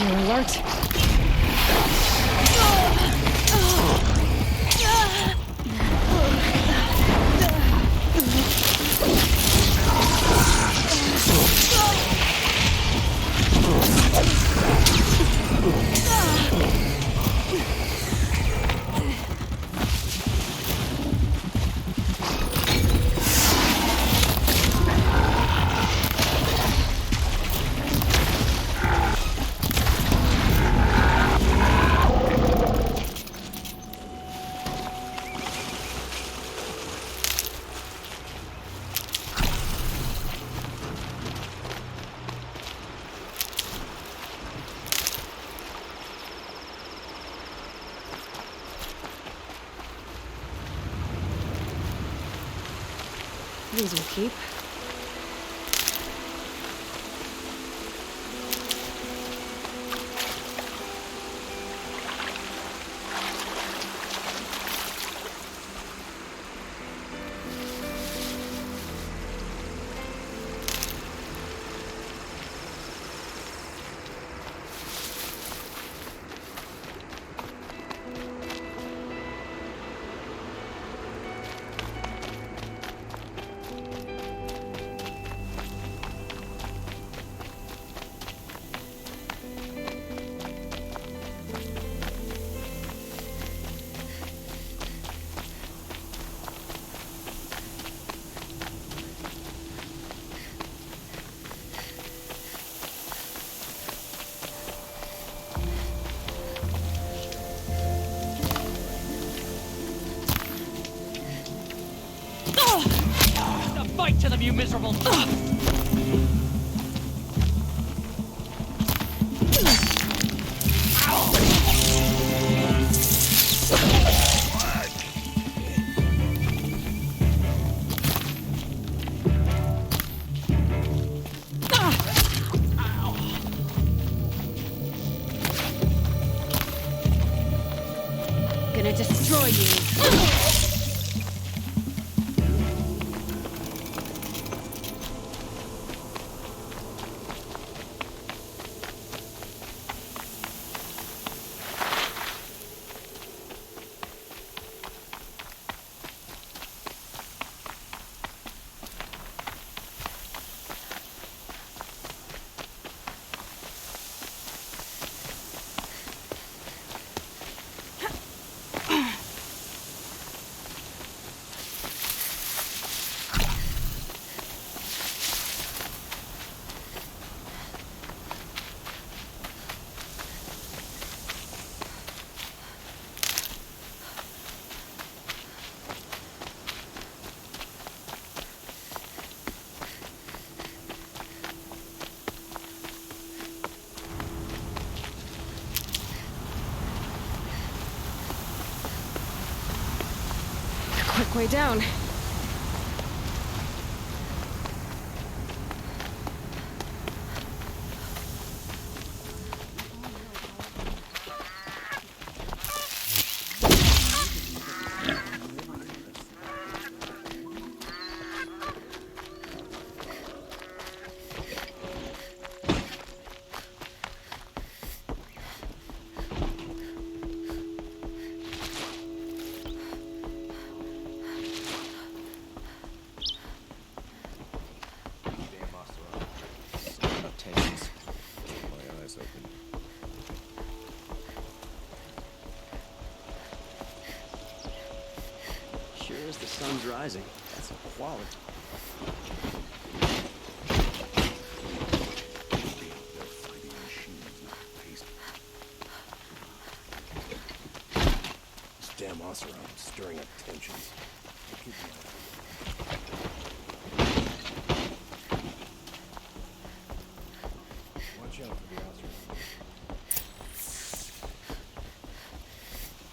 Danger alert! These will keep. Fight to them, you miserable! Gonna destroy you! Quick way down. Sure as the sun's rising. That's a quality. This damn Oseram stirring up tensions. Watch out for the Oseram.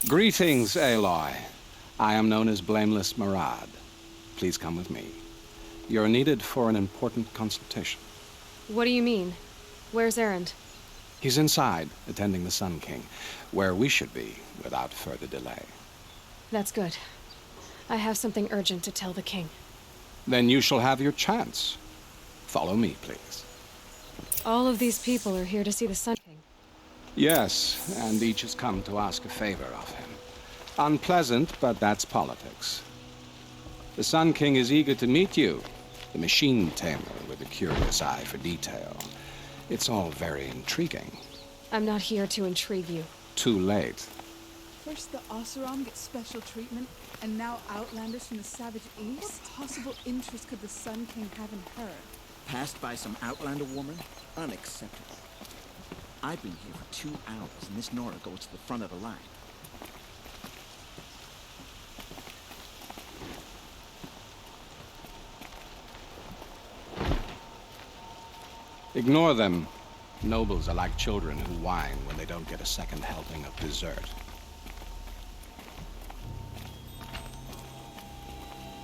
Greetings, Aloy. I am known as Blameless Marad. Please come with me. You're needed for an important consultation. What do you mean? Where's Erend? He's inside, attending the Sun King, where we should be without further delay. That's good. I have something urgent to tell the king. Then you shall have your chance. Follow me, please. All of these people are here to see the Sun King. Yes, and each has come to ask a favor of him. Unpleasant, but that's politics. The Sun King is eager to meet you, the machine tamer with a curious eye for detail. It's all very intriguing. I'm not here to intrigue you. Too late. First the Oseram gets special treatment, and now outlanders from the savage east? What possible interest could the Sun King have in her? Passed by some outlander woman? Unacceptable. I've been here for 2 hours, and this Nora goes to the front of the line. Ignore them. Nobles are like children who whine when they don't get a second helping of dessert.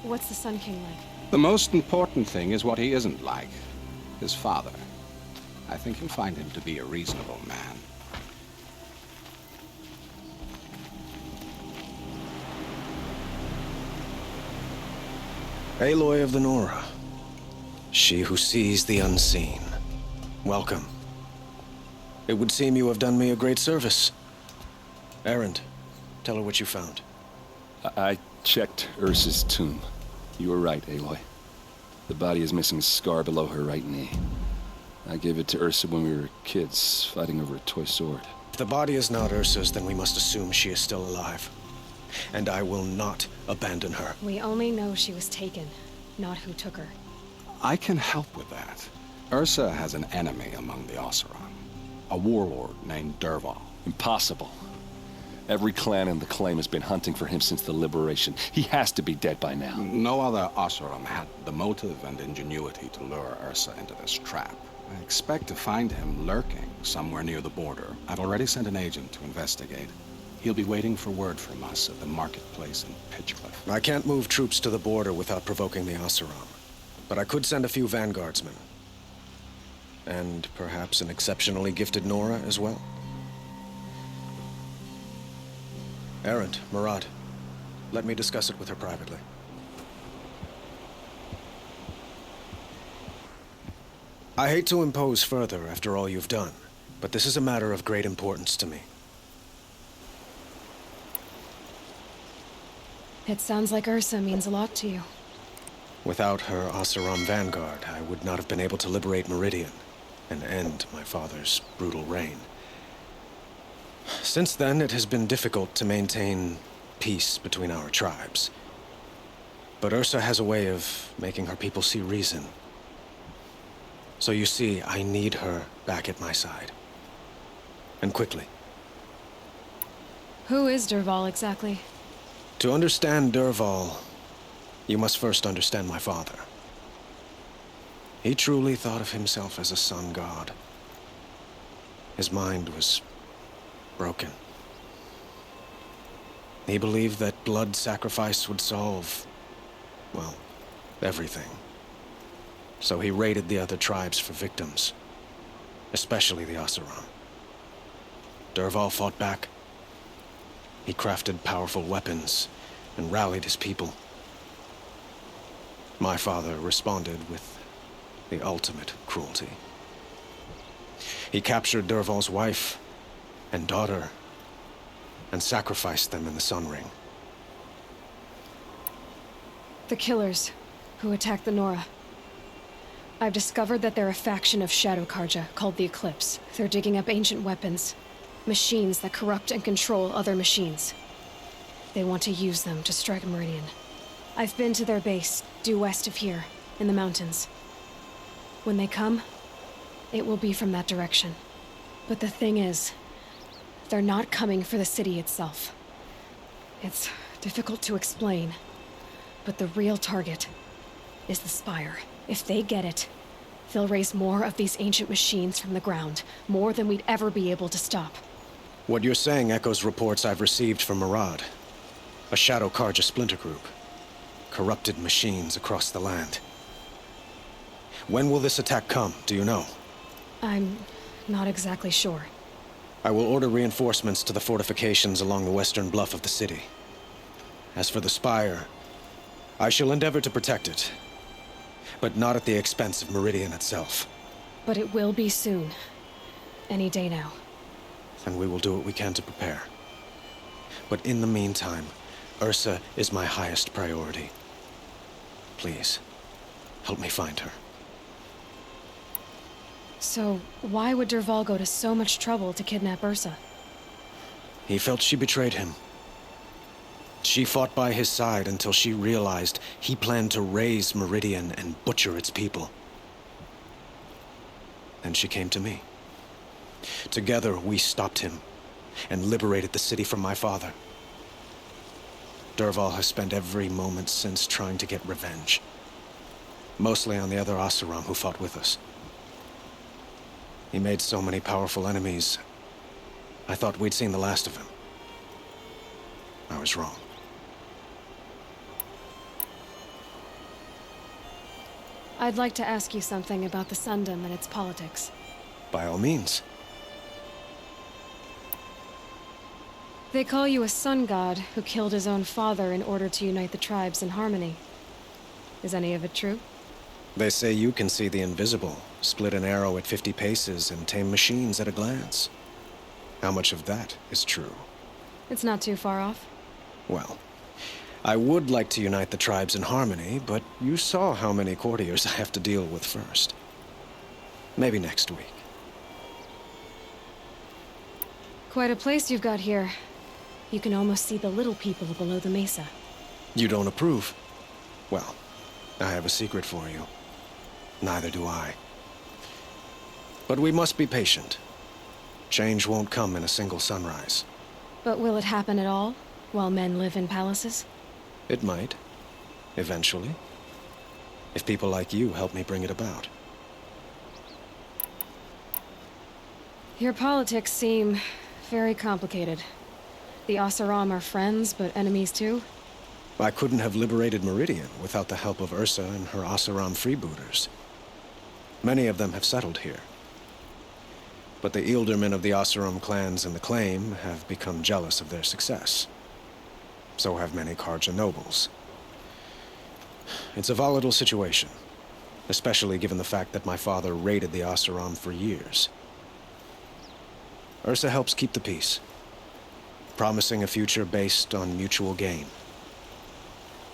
What's the Sun King like? The most important thing is what he isn't like. His father. I think you'll find him to be a reasonable man. Aloy of the Nora. She who sees the unseen. Welcome. It would seem you have done me a great service. Erend, tell her what you found. I checked Ursa's tomb. You were right, Aloy. The body is missing a scar below her right knee. I gave it to Ursa when we were kids, fighting over a toy sword. If the body is not Ursa's, then we must assume she is still alive. And I will not abandon her. We only know she was taken, not who took her. I can help with that. Ursa has an enemy among the Oseram. A warlord named Dervahl. Impossible. Every clan in the claim has been hunting for him since the liberation. He has to be dead by now. No other Oseram had the motive and ingenuity to lure Ursa into this trap. I expect to find him lurking somewhere near the border. I've already sent an agent to investigate. He'll be waiting for word from us at the marketplace in Pitchcliff. I can't move troops to the border without provoking the Oseram. But I could send a few vanguardsmen. And perhaps an exceptionally gifted Nora as well. Erend, Murad, let me discuss it with her privately. I hate to impose further after all you've done, but this is a matter of great importance to me. It sounds like Ursa means a lot to you. Without her Oseram vanguard, I would not have been able to liberate Meridian and end my father's brutal reign. Since then, it has been difficult to maintain peace between our tribes. But Ursa has a way of making her people see reason. So you see, I need her back at my side. And quickly. Who is Dervahl exactly? To understand Dervahl, you must first understand my father. He truly thought of himself as a sun god. His mind was broken. He believed that blood sacrifice would solve, well, everything. So he raided the other tribes for victims, especially the Oseram. Dervahl fought back. He crafted powerful weapons and rallied his people. My father responded with the ultimate cruelty. He captured Dervahl's wife and daughter and sacrificed them in the Sun Ring. The killers who attacked the Nora. I've discovered that they're a faction of Shadow Karja called the Eclipse. They're digging up ancient weapons, machines that corrupt and control other machines. They want to use them to strike Meridian. I've been to their base, due west of here, in the mountains. When they come, it will be from that direction. But the thing is, they're not coming for the city itself. It's difficult to explain, but the real target is the Spire. If they get it, they'll raise more of these ancient machines from the ground, more than we'd ever be able to stop. What you're saying echoes reports I've received from Murad, a Shadow Karja splinter group. Corrupted machines across the land. When will this attack come, do you know? I'm not exactly sure. I will order reinforcements to the fortifications along the western bluff of the city. As for the Spire, I shall endeavor to protect it, but not at the expense of Meridian itself. But it will be soon. Any day now. and we will do what we can to prepare. But in the meantime, Ursa is my highest priority. Please, help me find her. So, why would Dervahl go to so much trouble to kidnap Ursa? He felt she betrayed him. She fought by his side until she realized he planned to raise Meridian and butcher its people. Then she came to me. Together, we stopped him and liberated the city from my father. Dervahl has spent every moment since trying to get revenge. Mostly on the other Oseram who fought with us. He made so many powerful enemies, I thought we'd seen the last of him. I was wrong. I'd like to ask you something about the Sundom and its politics. By all means. They call you a sun god who killed his own father in order to unite the tribes in harmony. Is any of it true? They say you can see the invisible, split an arrow at 50 paces, and tame machines at a glance. How much of that is true? It's not too far off. Well, I would like to unite the tribes in harmony, but you saw how many courtiers I have to deal with first. Maybe next week. Quite a place you've got here. You can almost see the little people below the mesa. You don't approve? Well, I have a secret for you. Neither do I. But we must be patient. Change won't come in a single sunrise. But will it happen at all, while men live in palaces? It might. Eventually. If people like you help me bring it about. Your politics seem very complicated. The Oseram are friends, but enemies too? I couldn't have liberated Meridian without the help of Ursa and her Oseram freebooters. Many of them have settled here. But the Ealdormen of the Oseram clans in the Claim have become jealous of their success. So have many Carja nobles. It's a volatile situation, especially given the fact that my father raided the Oseram for years. Ursa helps keep the peace, promising a future based on mutual gain.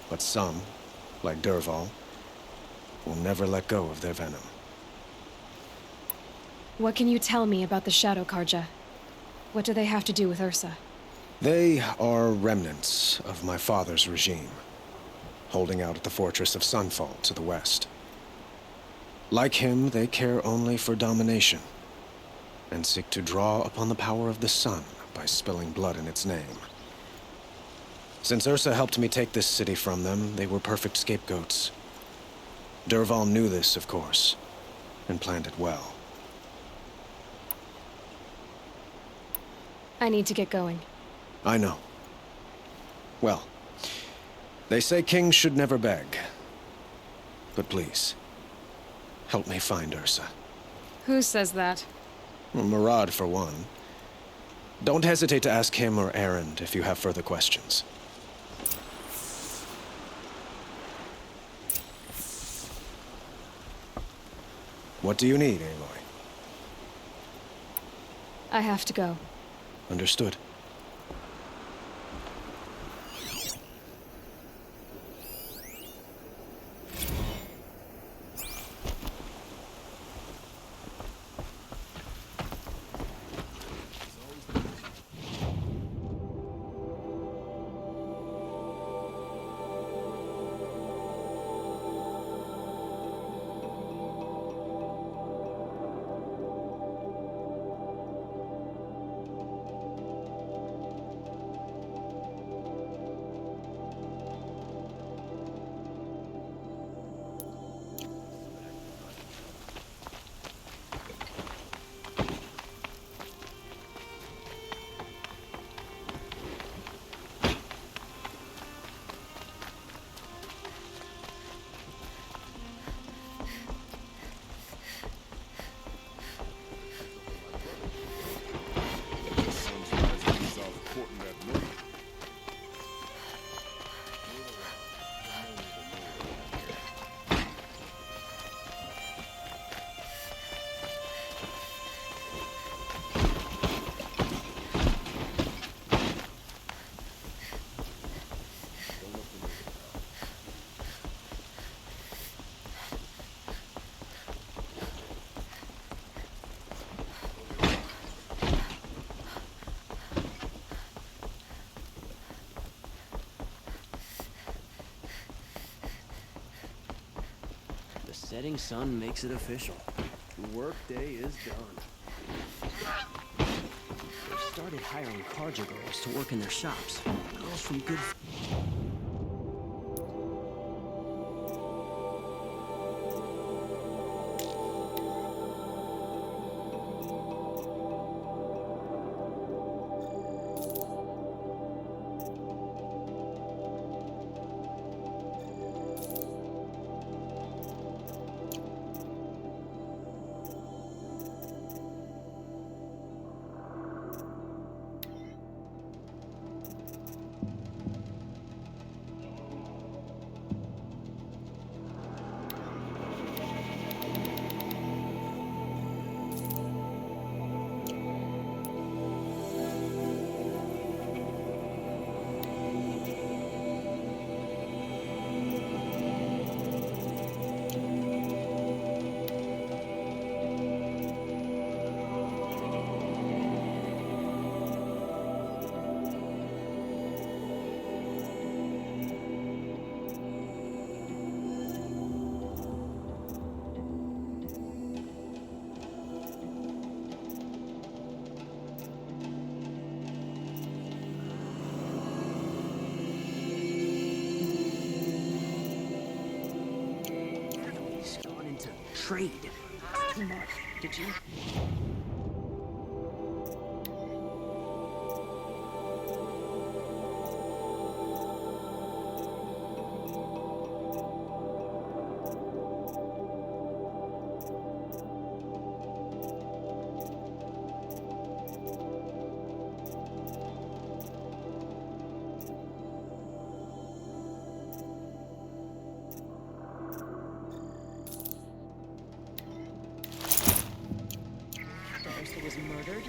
But some, like Dervahl, will never let go of their venom. What can you tell me about the Shadow Carja? What do they have to do with Ursa? They are remnants of my father's regime, holding out at the fortress of Sunfall to the west. Like him, they care only for domination, and seek to draw upon the power of the sun by spilling blood in its name. Since Ursa helped me take this city from them, they were perfect scapegoats. Dervahl knew this, of course, and planned it well. I need to get going. I know. Well, they say kings should never beg. But please, help me find Ursa. Who says that? Well, Murad, for one. Don't hesitate to ask him or Erend if you have further questions. What do you need, Aloy? I have to go. Understood. setting sun makes it official. The workday is done. They've started hiring Karja girls to work in their shops. Girls from good... Trade. Too much. Did you? Was murdered.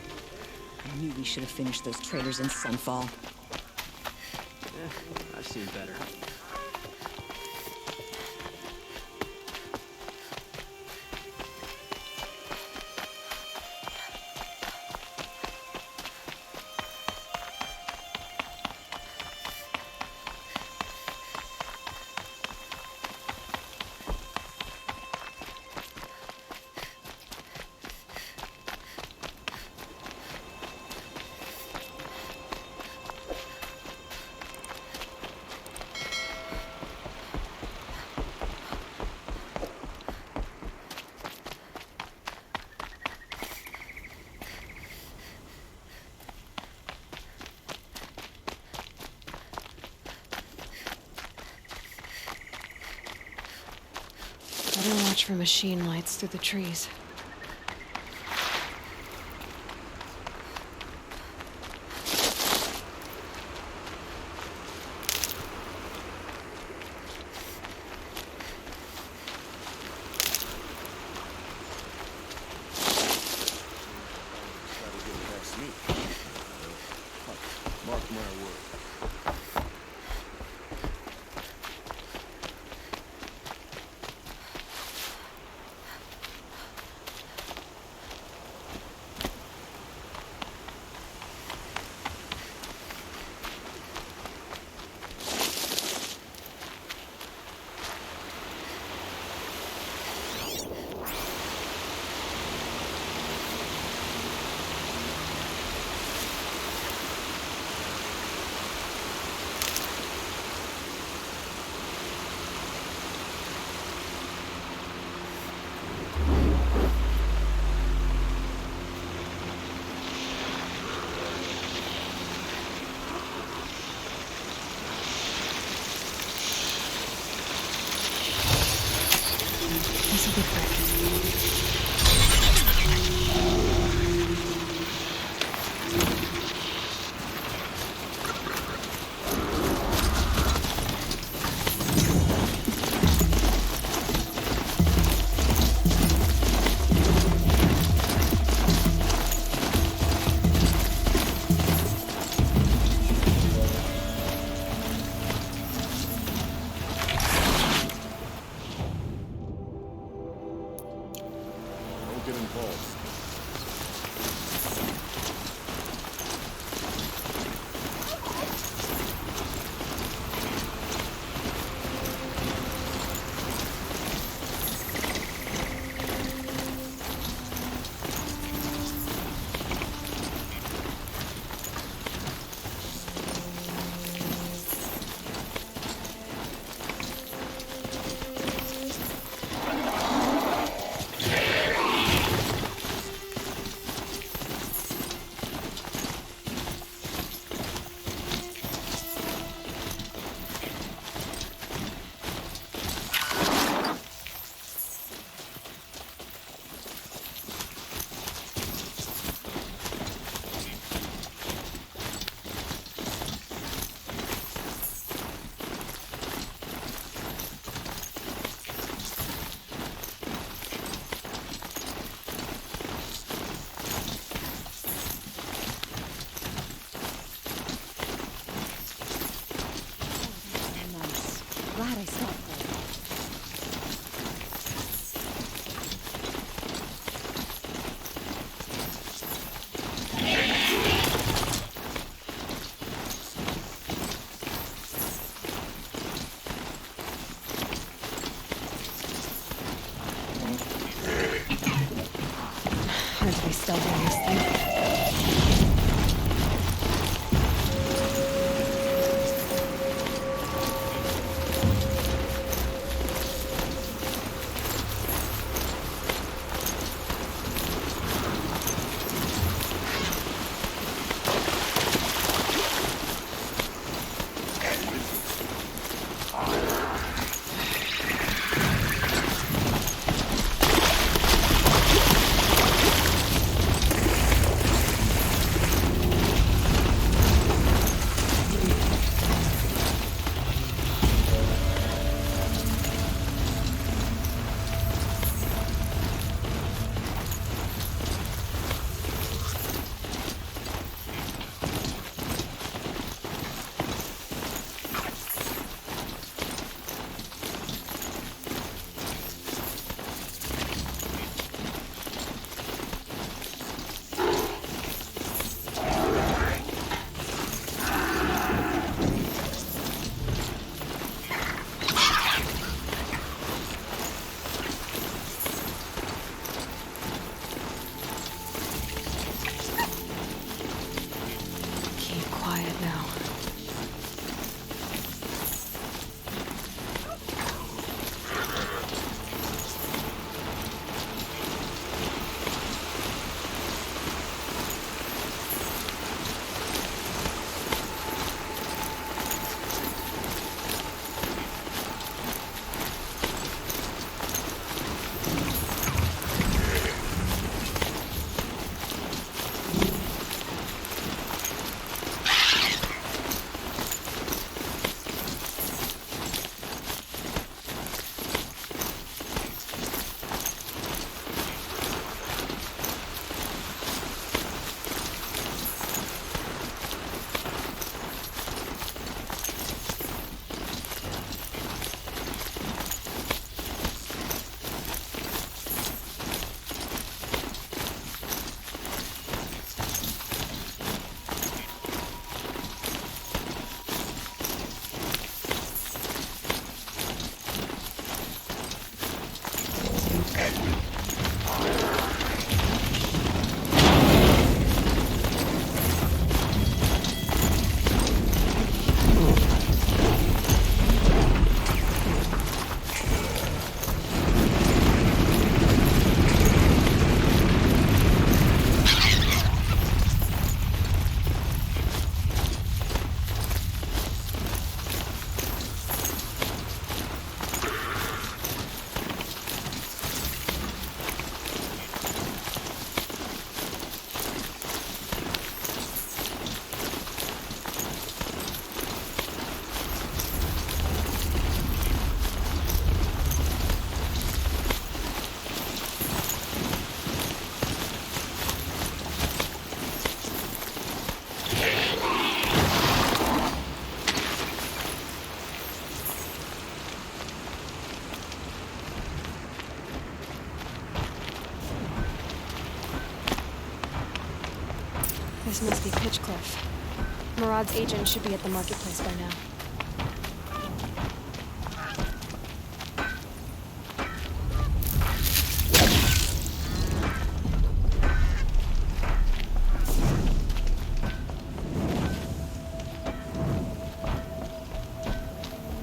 I knew we should have finished those traitors in Sunfall. I've seen better. Better watch for machine lights through the trees. Mark my word. This will be quick. Get involved. Hard to be stealthy on this thing. This must be Pitchcliff. Murad's agent should be at the marketplace by now.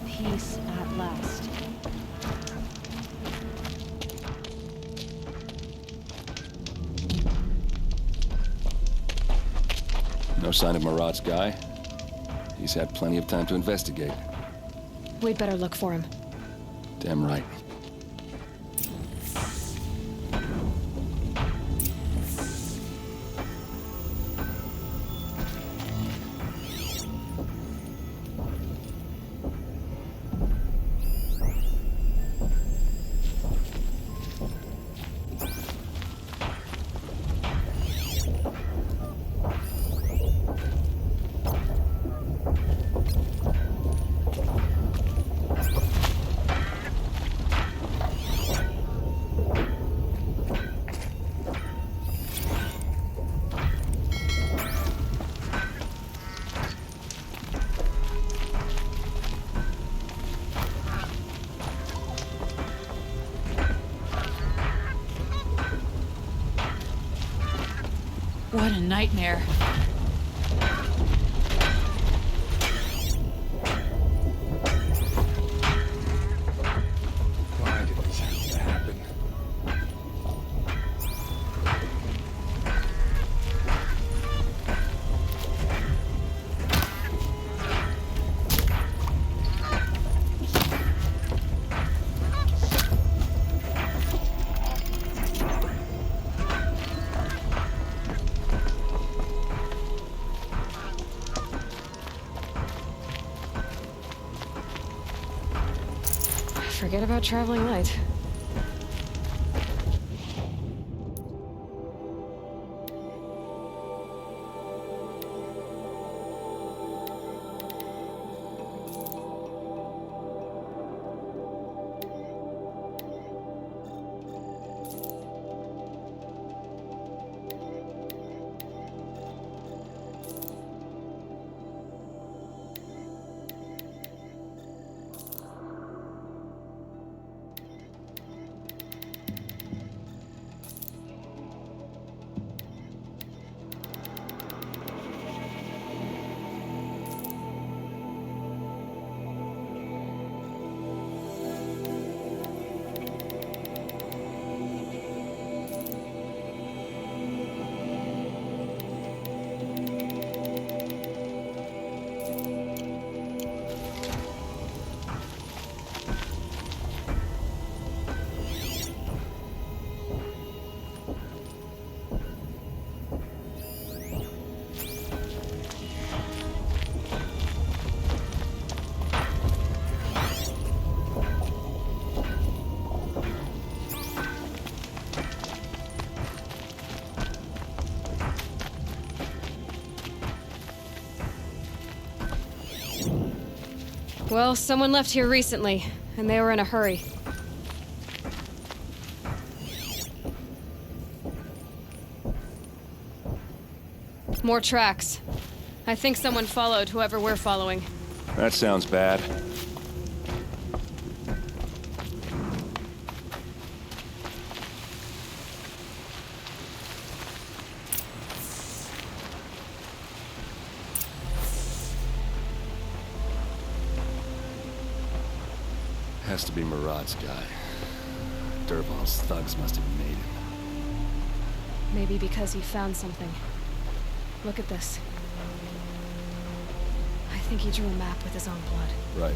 Peace at last. No sign of Murad's guy? He's had plenty of time to investigate. We'd better look for him. Damn right. What a nightmare. Why did this have to happen? Forget about traveling light. Well, someone left here recently, and they were in a hurry. More tracks. I think someone followed whoever we're following. That sounds bad. Has to be Murad's guy. Dervahl's thugs must have made him. Maybe because he found something. Look at this. I think he drew a map with his own blood. Right.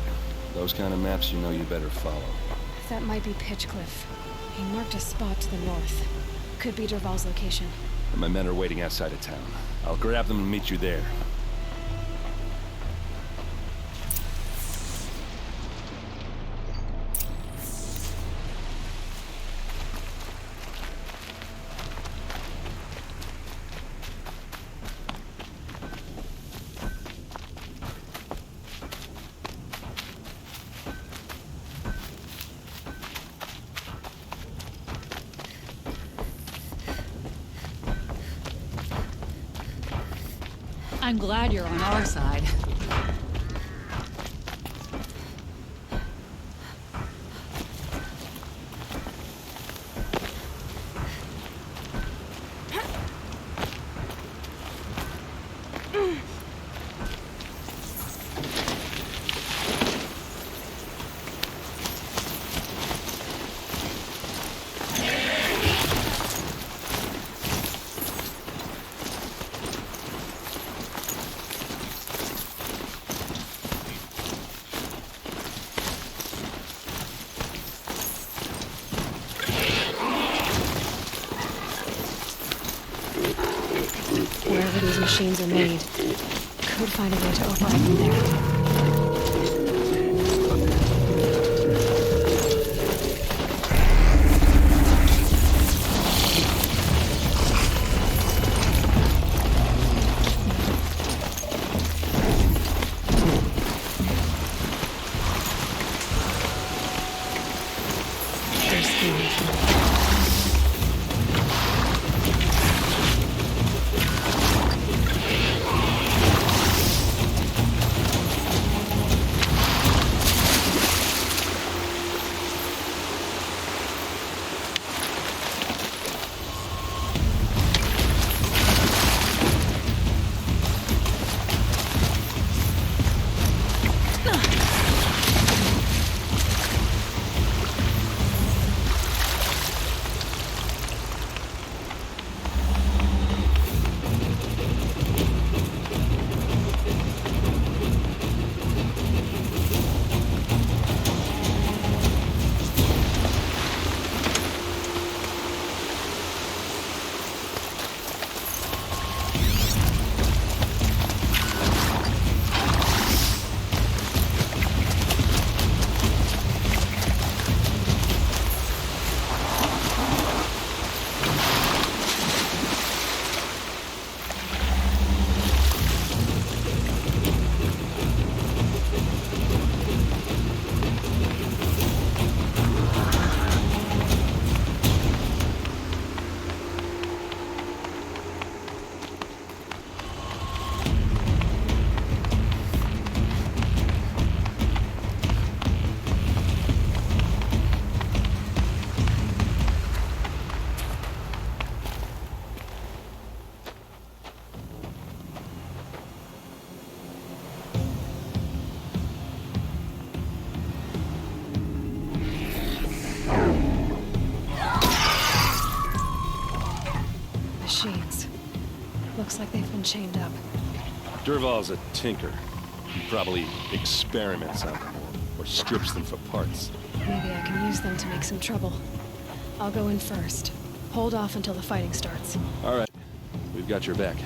Those kind of maps you know you better follow. That might be Pitchcliff. He marked a spot to the north. Could be Dervahl's location. And my men are waiting outside of town. I'll grab them and meet you there. I'm glad you're on our side. Wherever these machines are made, could find a way to override them there. Machines. Looks like they've been chained up. Durval's a tinker. He probably experiments on them or strips them for parts. Maybe I can use them to make some trouble. I'll go in first. Hold off until the fighting starts. All right. We've got your back.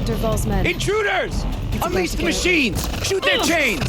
Durval's men. Intruders! It's Unleash about to the get machines! Shoot their chains!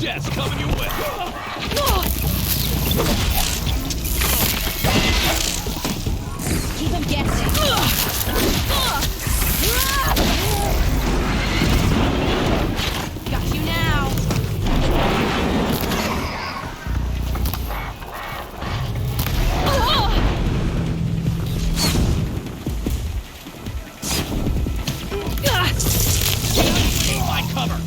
Death's coming your way! Keep him guessing. Got you now. Need my cover!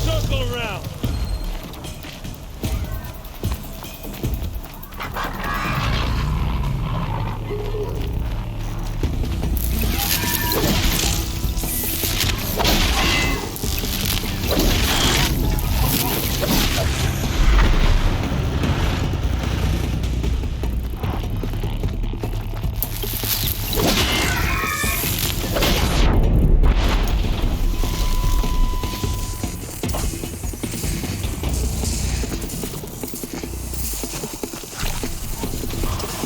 Circle around!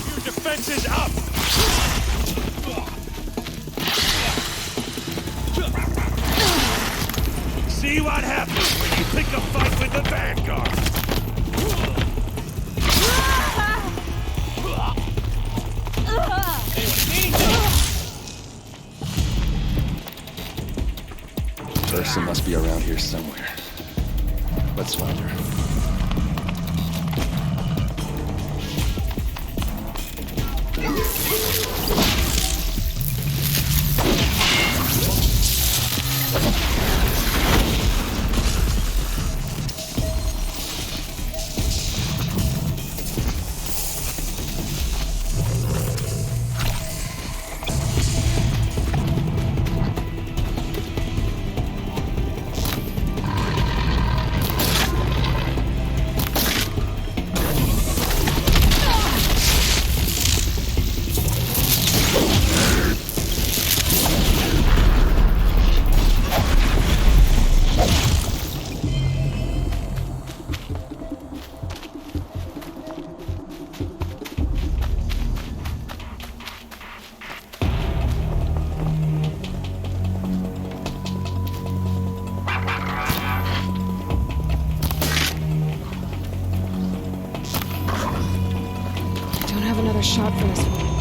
Your defense is up! See what happens when you pick a fight with the Vanguard! Ursa must be around here somewhere. Let's find her. another shot for this one.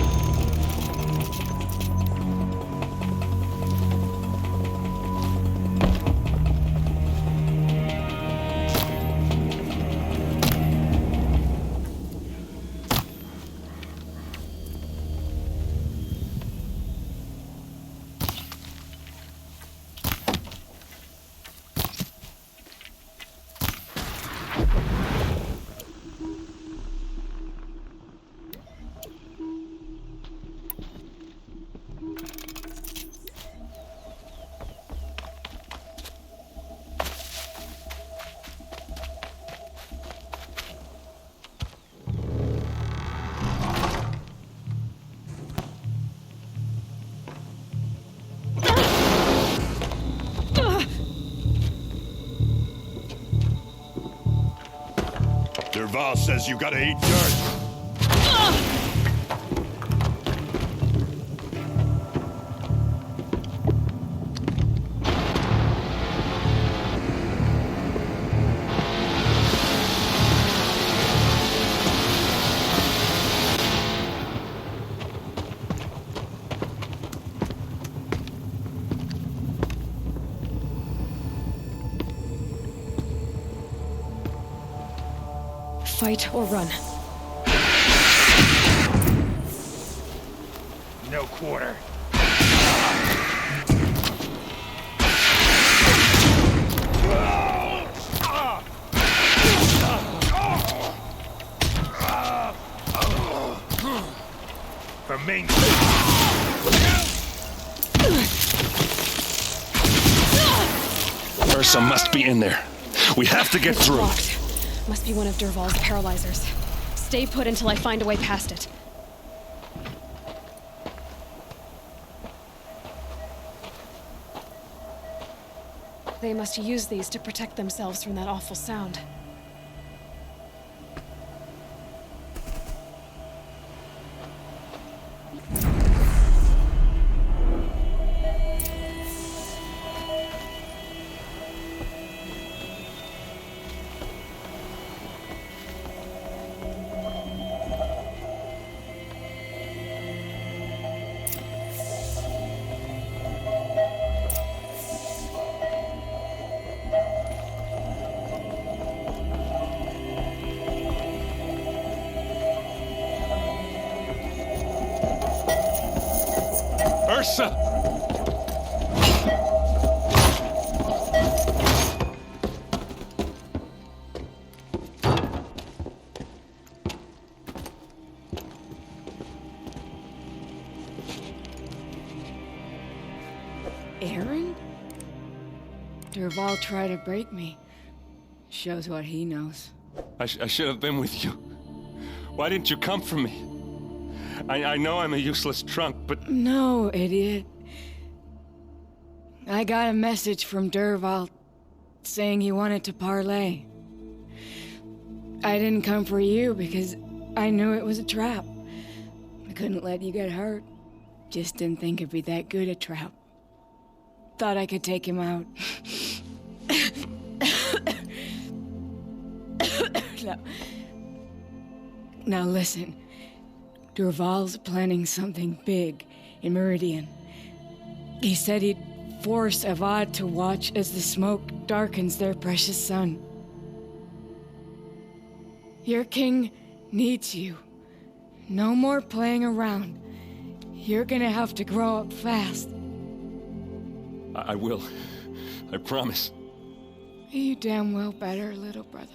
Derval says you gotta eat dirt. Fight or run. No quarter. For me. Ursa must be in there. We have to get It's through. locked. Must be one of Derval's paralyzers. Stay put until I find a way past it. They must use these to protect themselves from that awful sound. Ursa! Aaron? Derval tried to break me. Shows what he knows. I should have been with you. Why didn't you come for me? I know I'm a useless trunk, but... No, idiot. I got a message from Derval saying he wanted to parlay. I didn't come for you because I knew it was a trap. I couldn't let you get hurt. Just didn't think it'd be that good a trap. Thought I could take him out. Now listen. Derval's planning something big in Meridian. He said he'd force Avad to watch as the smoke darkens their precious sun. Your king needs you. No more playing around. You're gonna have to grow up fast. I will. I promise. You damn well better, little brother.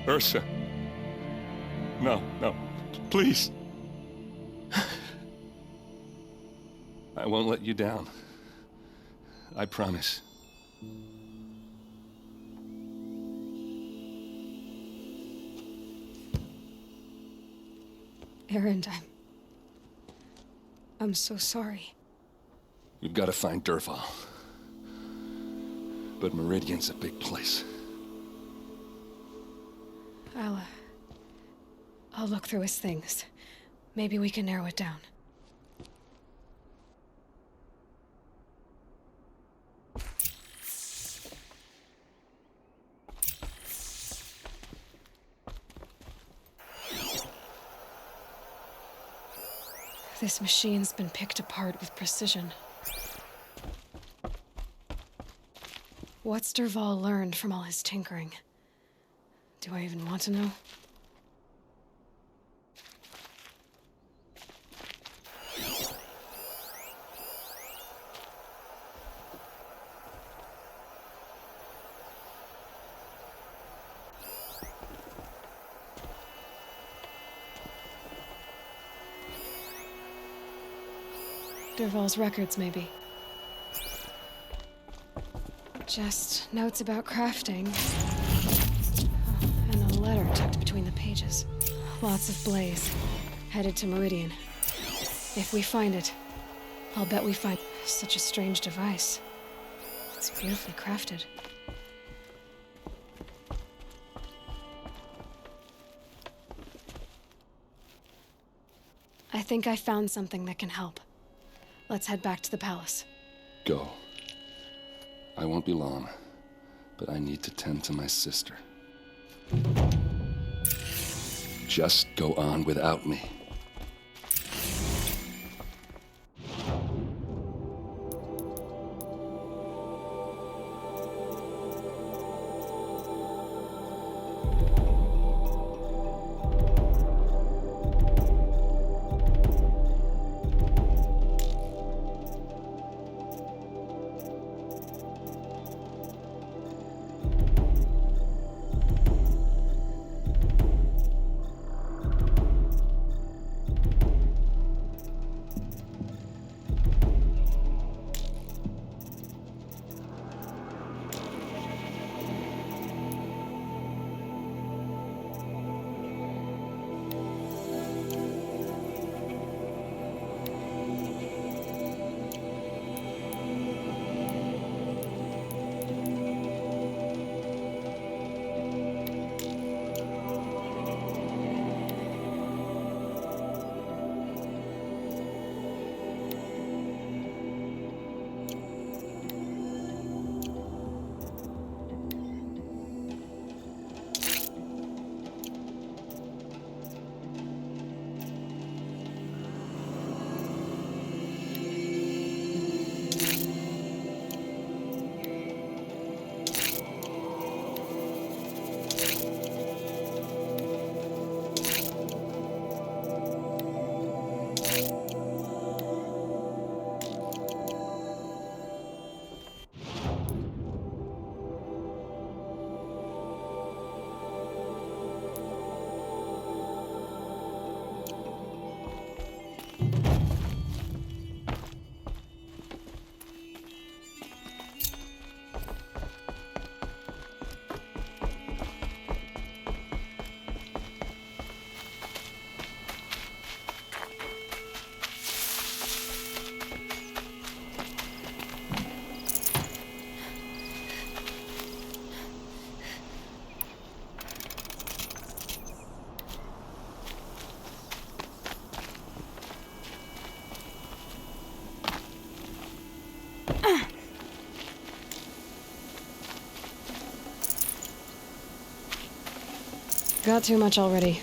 Ursa. No, please. I won't let you down. I promise. Aaron, I'm so sorry. We've got to find Derval. But Meridian's a big place. I'll look through his things. Maybe we can narrow it down. This machine's been picked apart with precision. What's Dervahl learned from all his tinkering? Do I even want to know? Dervahl's records, maybe. Just notes about crafting. Oh, and a letter tucked between the pages. Lots of blaze. Headed to Meridian. If we find it, I'll bet we find such a strange device. It's beautifully crafted. I think I found something that can help. Let's head back to the palace. Go. I won't be long, but I need to tend to my sister. Just go on without me. Got too much already.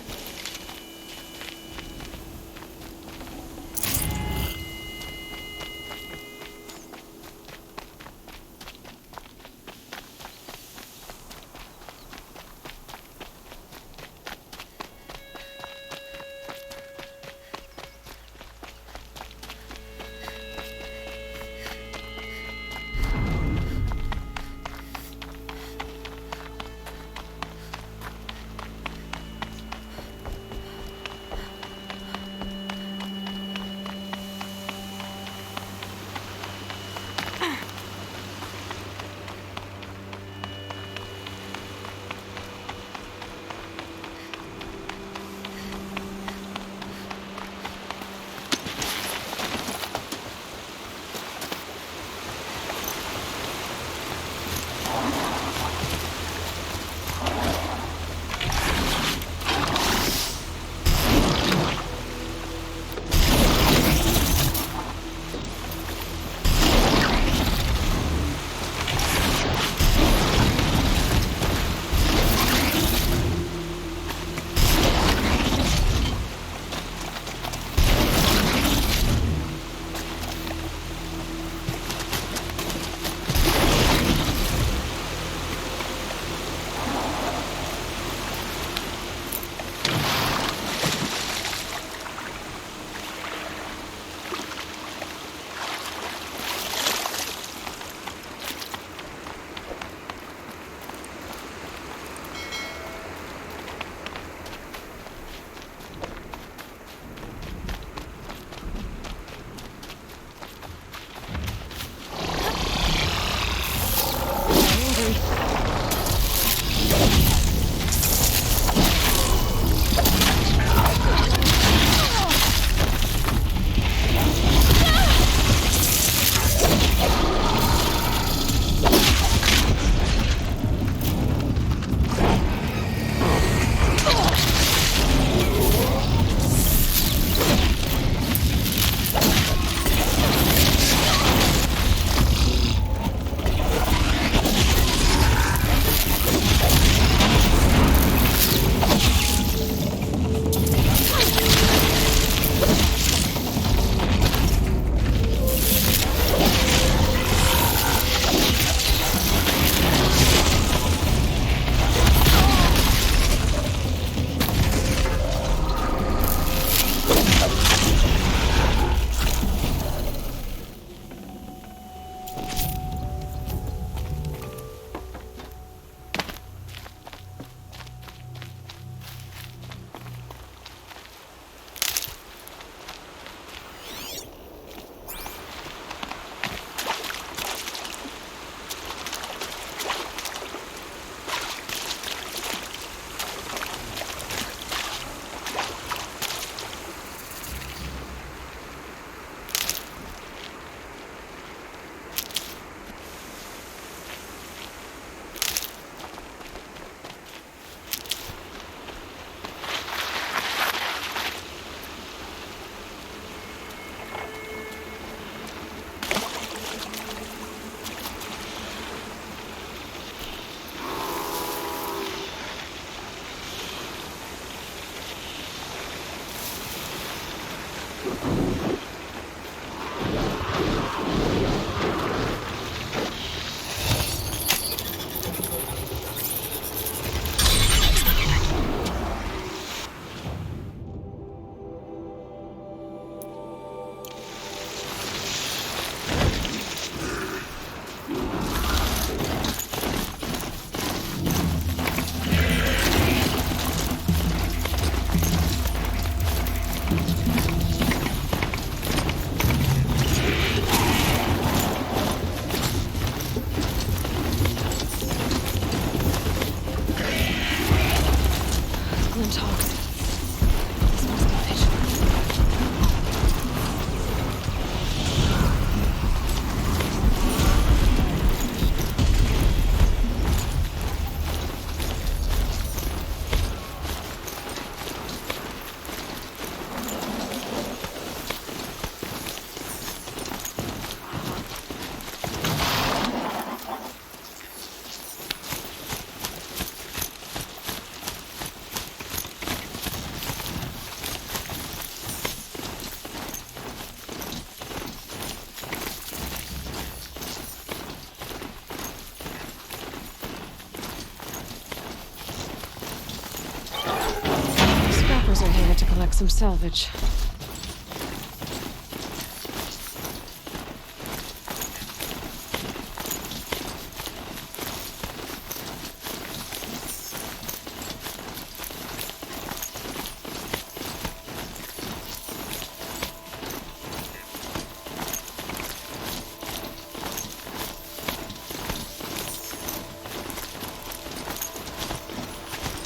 Scrappers are here to collect some salvage.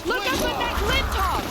Look up at that cliff top!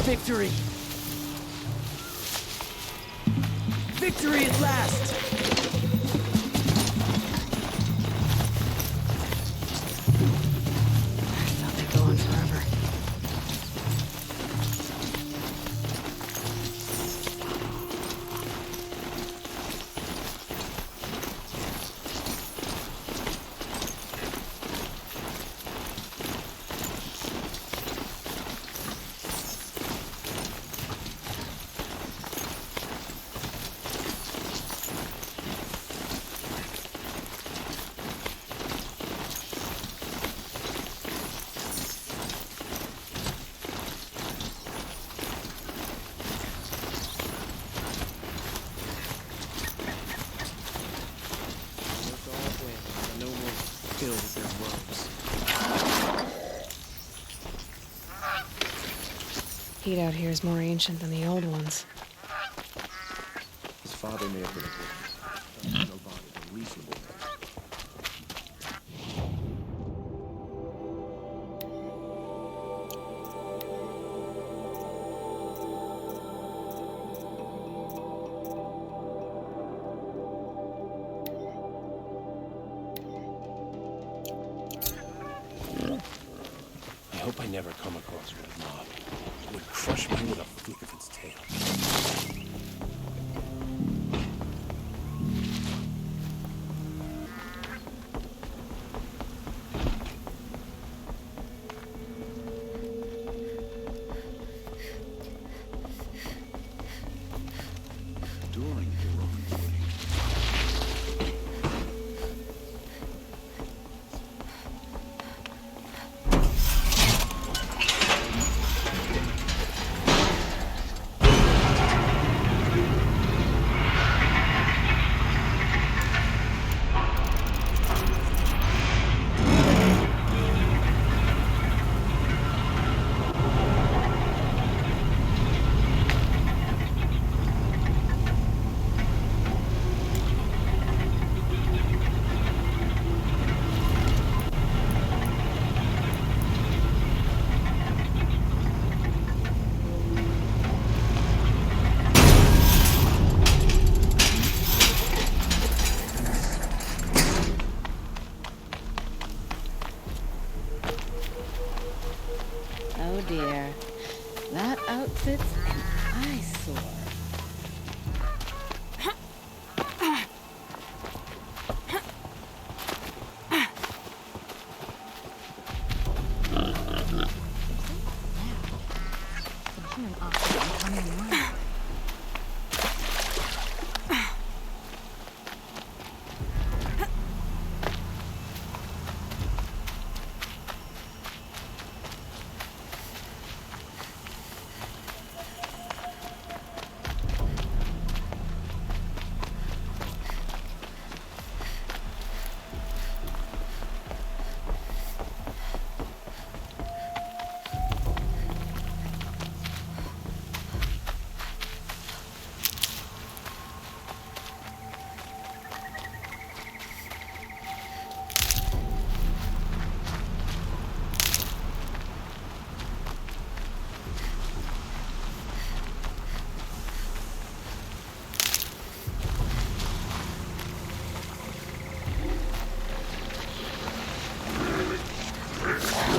Victory! Victory at last! I thought they'd go on forever. filled their robes. Heat out here is more ancient than the old ones. His father may have been a good man, but Robotic a reasonable man. I hope I never come across Red Mob. It would crush me with a flick of its tail. During heroic footing. Oh dear. That outfit's an eyesore.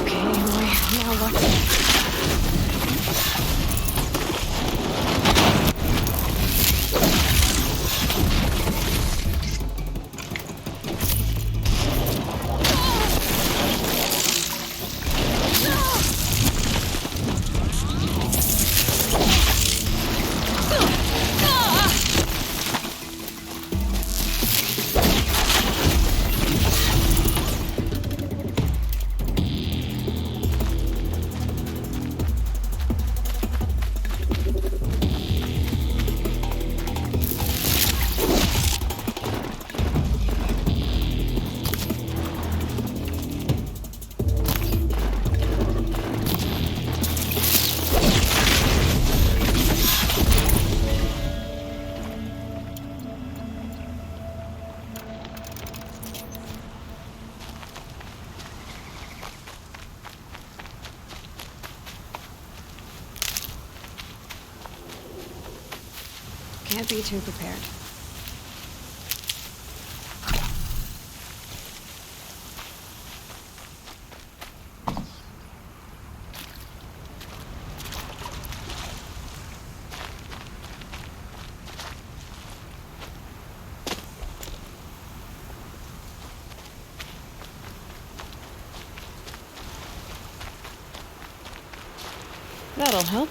Okay, Aloy, now what? Can't be too prepared. That'll help.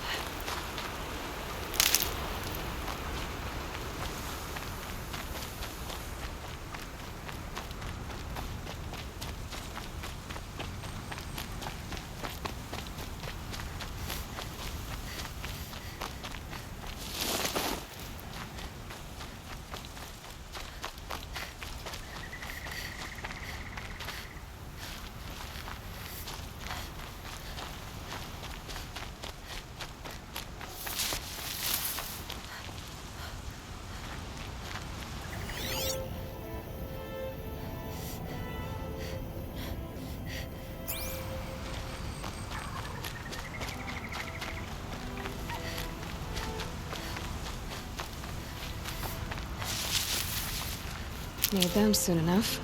Need them soon enough.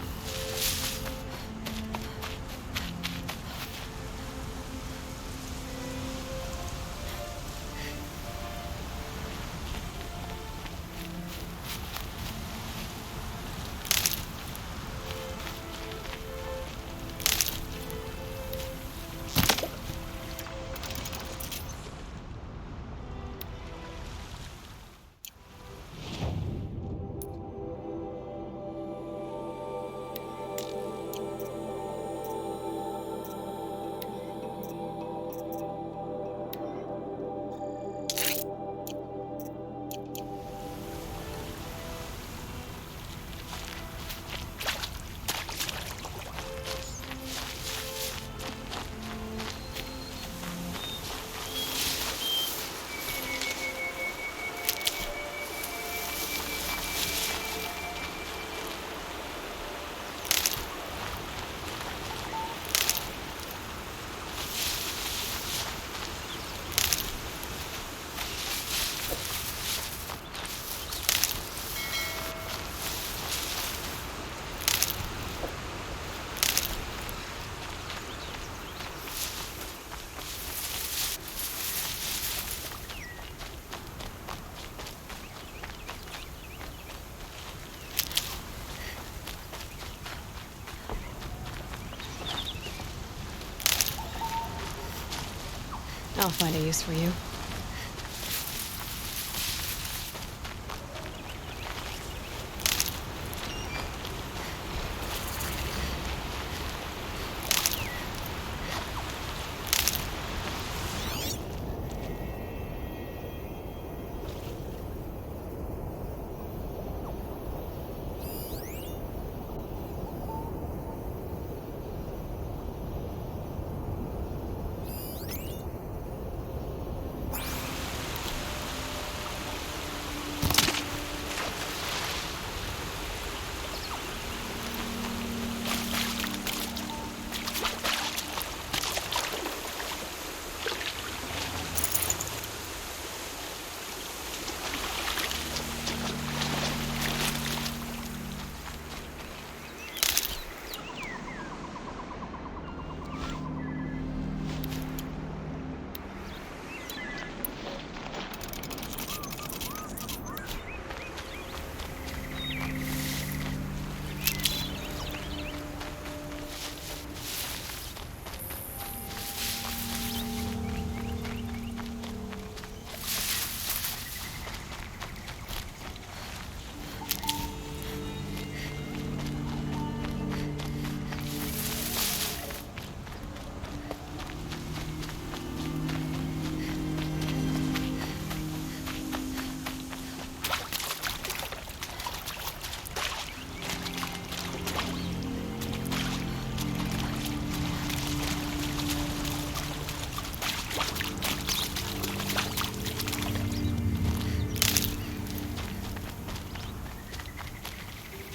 I'll find a use for you.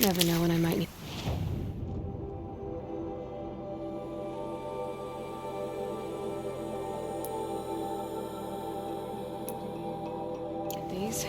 Never know when I might need... Get these.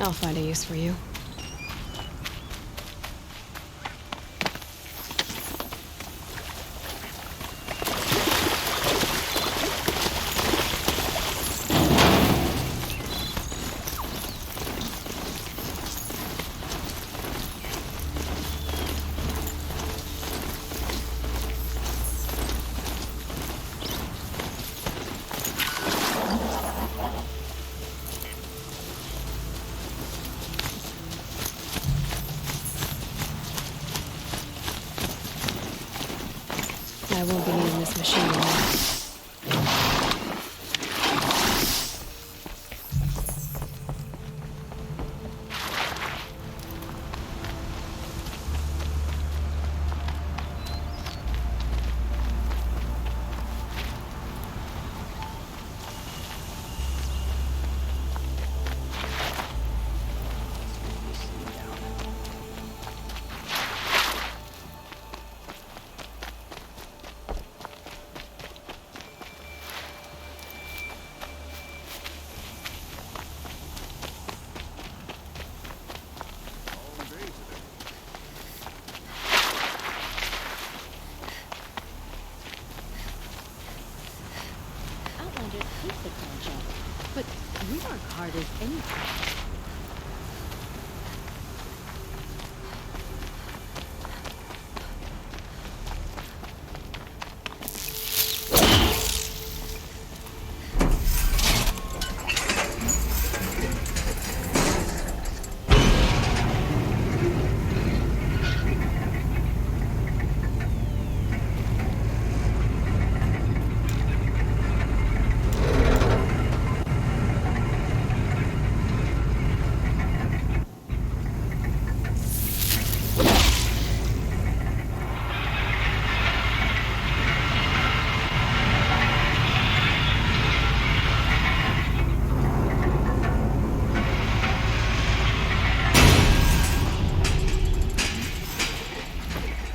I'll find a use for you. I won't be needing this machine anymore. Outlanders hate the contract, but we work hard as anything.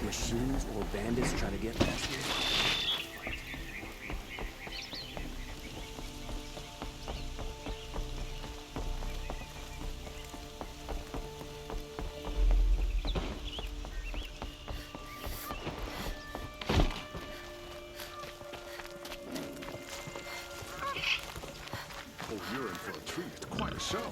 Machines or bandits trying to get past here? Oh, you're in for a treat. It's quite a show.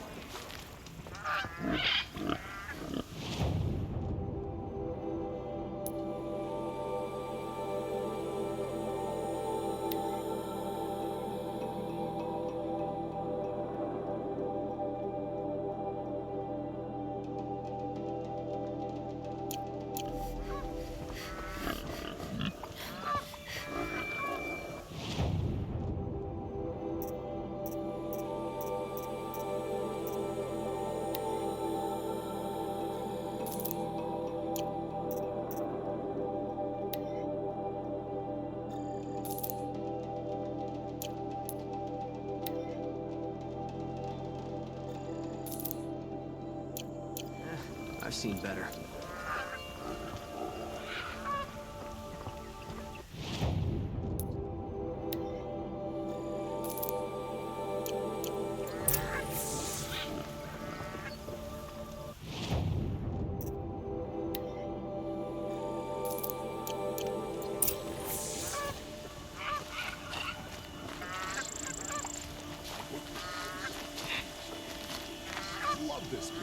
I've seen better. Love this book.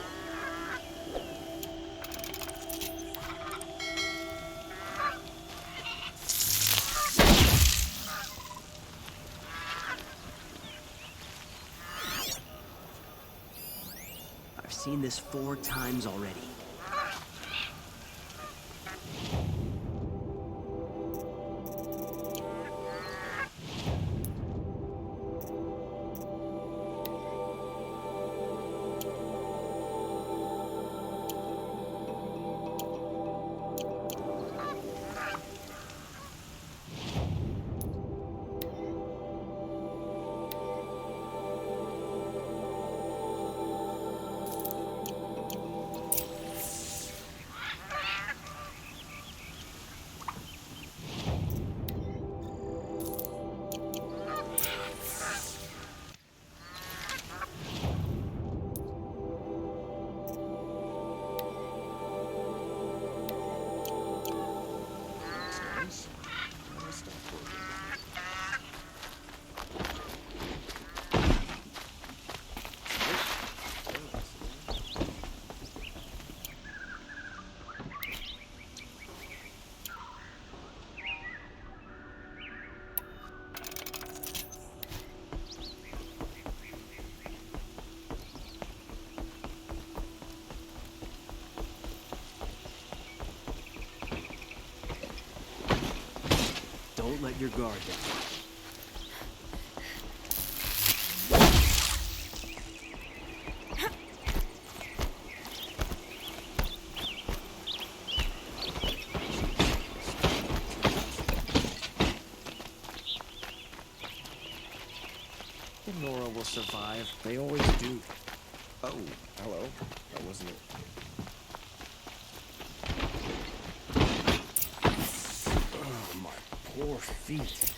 I've seen this 4 times already. your guard down. Nora will survive. They always do. Oh, hello. That wasn't it. Oh, my poor feet.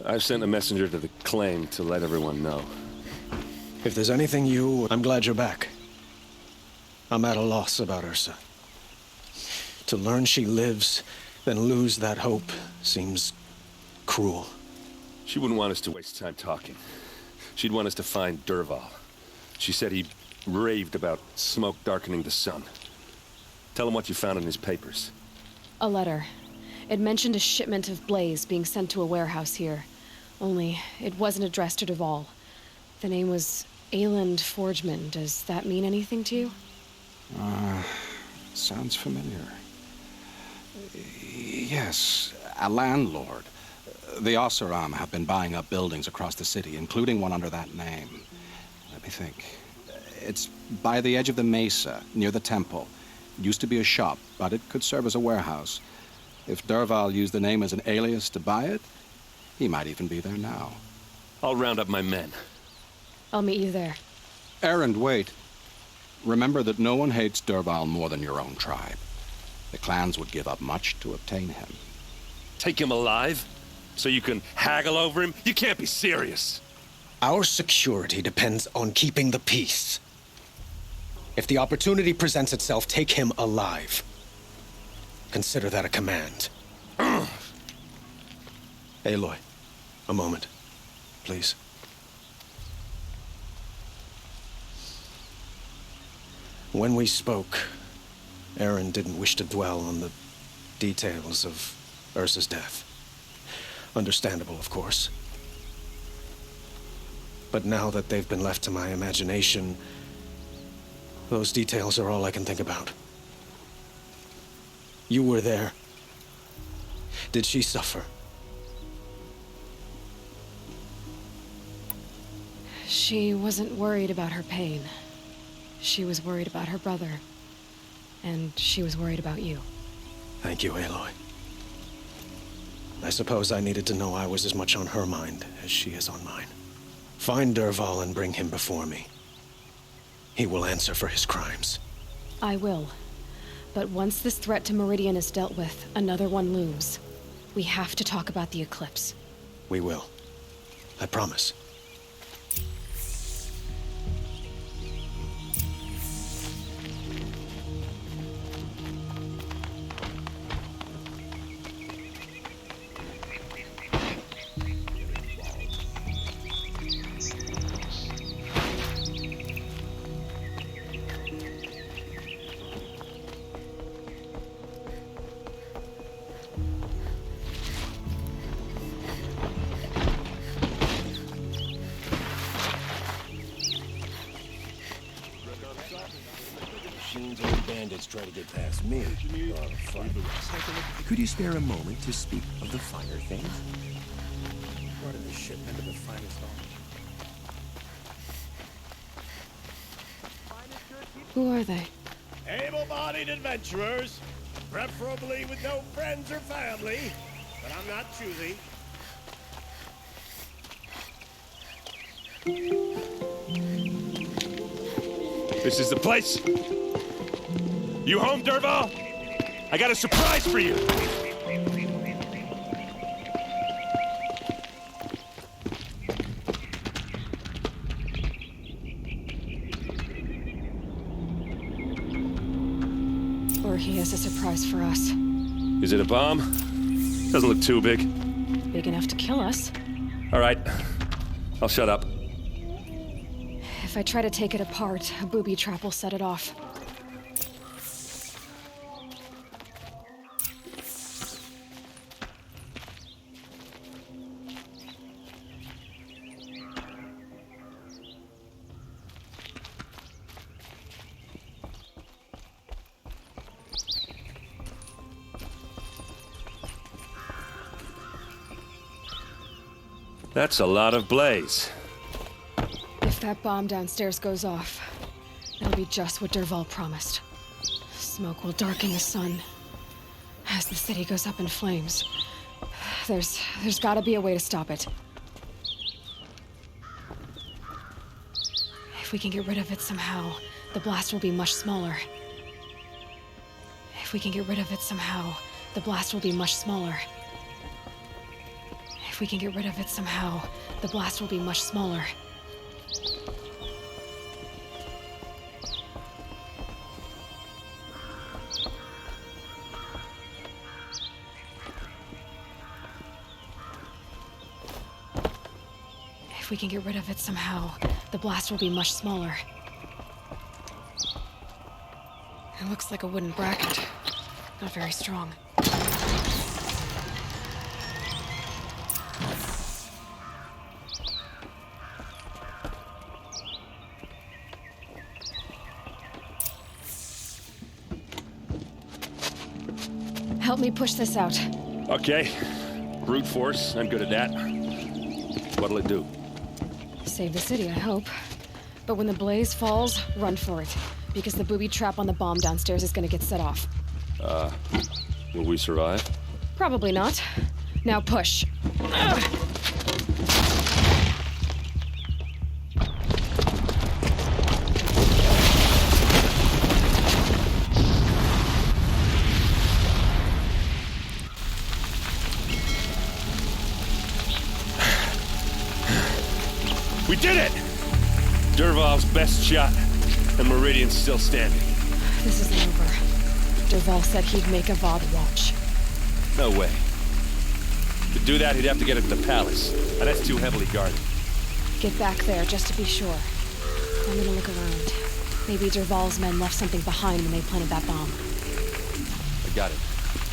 I've sent a messenger to the claim to let everyone know. If there's anything I'm glad you're back. I'm at a loss about Ursa. To learn she lives, then lose that hope, seems cruel. She wouldn't want us to waste time talking. She'd want us to find Dervahl. She said he raved about smoke darkening the sun. Tell him what you found in his papers. A letter. It mentioned a shipment of blaze being sent to a warehouse here. Only, it wasn't addressed to Dervahl. The name was Ayland Forgeman. Does that mean anything to you? Sounds familiar. Yes, a landlord. The Oseram have been buying up buildings across the city, including one under that name. Let me think. It's by the edge of the mesa, near the temple. It used to be a shop, but it could serve as a warehouse. If Dervahl used the name as an alias to buy it, he might even be there now. I'll round up my men. I'll meet you there. Erend, wait. Remember that no one hates Dervahl more than your own tribe. The clans would give up much to obtain him. Take him alive? So you can haggle over him? You can't be serious. Our security depends on keeping the peace. If the opportunity presents itself, take him alive. Consider that a command. Aloy, a moment, please. When we spoke, Erend didn't wish to dwell on the details of Ursa's death. Understandable, of course. But now that they've been left to my imagination, those details are all I can think about. You were there. Did she suffer? She wasn't worried about her pain. She was worried about her brother. And she was worried about you. Thank you, Aloy. I suppose I needed to know I was as much on her mind as she is on mine. Find Dervahl and bring him before me. He will answer for his crimes. I will. But once this threat to Meridian is dealt with, another one looms. We have to talk about the eclipse. We will. I promise. Machines and bandits try to get past me. Oh, fuck. Could you spare a moment to speak of the finer things? Part of the shipment of the finest arms. Who are they? Able-bodied adventurers, preferably with no friends or family, but I'm not choosy. This is the place. You home, Dervahl? I got a surprise for you. Or he has a surprise for us. Is it a bomb? Doesn't look too big. Big enough to kill us. All right. I'll shut up. If I try to take it apart, a booby trap will set it off. That's a lot of blaze. If that bomb downstairs goes off, it'll be just what Dervahl promised. Smoke will darken the sun as the city goes up in flames. There's gotta be a way to stop it. If we can get rid of it somehow, the blast will be much smaller. If we can get rid of it somehow, the blast will be much smaller. If we can get rid of it somehow, the blast will be much smaller. If we can get rid of it somehow, the blast will be much smaller. It looks like a wooden bracket. Not very strong. Help me push this out. Okay. Brute force, I'm good at that. What'll it do? Save the city, I hope. But when the blaze falls, run for it. Because the booby trap on the bomb downstairs is gonna get set off. Will we survive? Probably not. Now push. We did it! Dervahl's best shot, and Meridian's still standing. This isn't over. Dervahl said he'd make a VOD watch. No way. To do that, he'd have to get it to the palace, and that's too heavily guarded. Get back there, just to be sure. I'm gonna look around. Maybe Dervahl's men left something behind when they planted that bomb. I got it.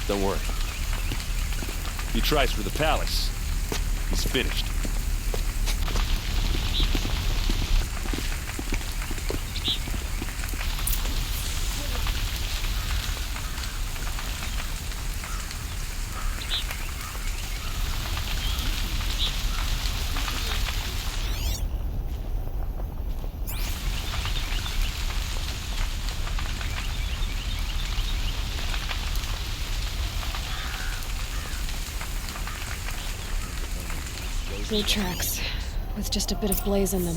Don't worry. If he tries for the palace, he's finished. Blue tracks, with just a bit of blaze in them.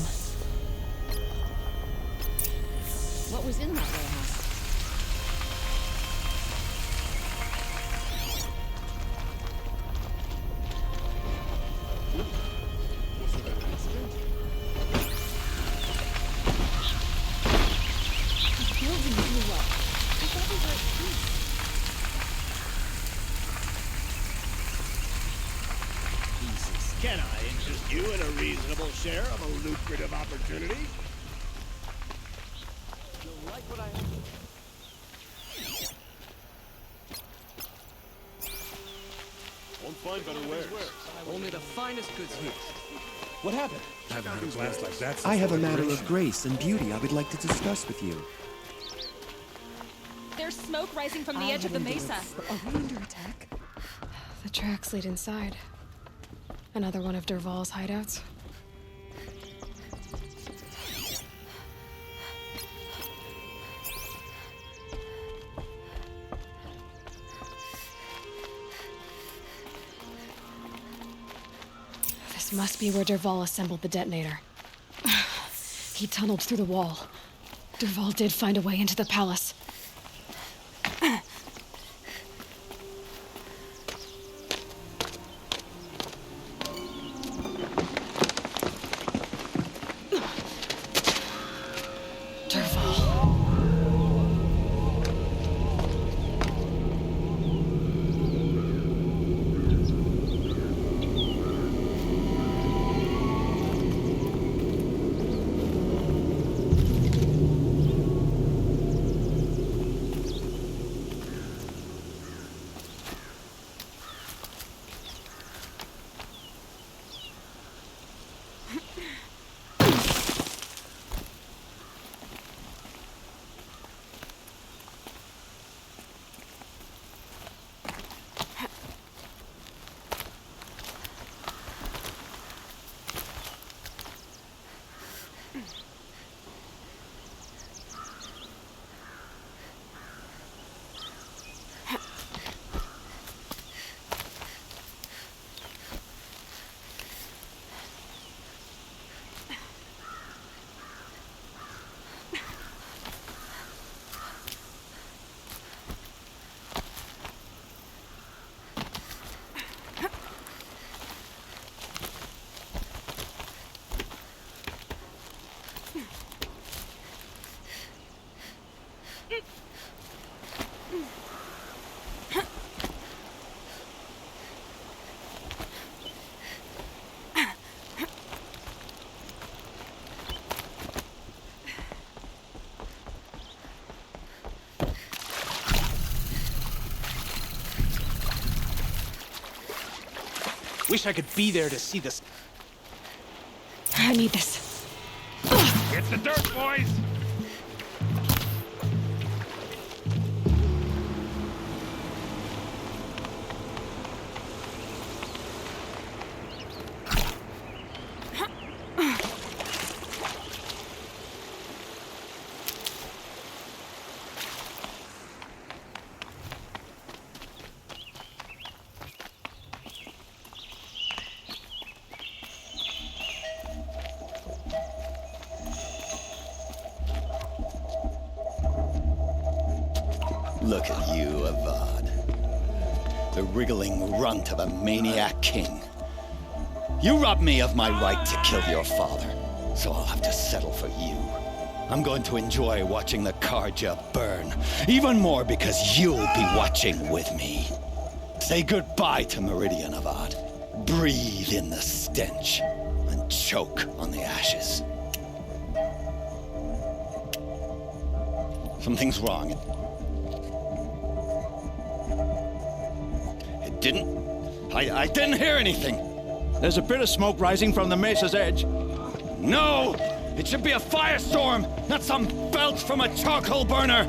What was in that warehouse? The building blew up. I thought we were at peace. Can I interest you in a reasonable share of a lucrative opportunity? You'll like what I have. Won't find better wares. Only the finest goods here. What happened? I haven't had a blast like that since I have a the matter Liberation. of grace and beauty I would like to discuss with you. There's smoke rising from the edge of the mesa. Are we under attack? The tracks lead inside. Another one of Dervahl's hideouts. This must be where Dervahl assembled the detonator. He tunneled through the wall. Dervahl did find a way into the palace. Wish I could be there to see this. I need this. Get the dirt, boys! Look at you, Avad. The wriggling runt of a maniac king. You robbed me of my right to kill your father, so I'll have to settle for you. I'm going to enjoy watching the Karja burn, even more because you'll be watching with me. Say goodbye to Meridian, Avad. Breathe in the stench, and choke on the ashes. Something's wrong. I didn't hear anything. There's a bit of smoke rising from the mesa's edge. No! It should be a firestorm, not some belch from a charcoal burner!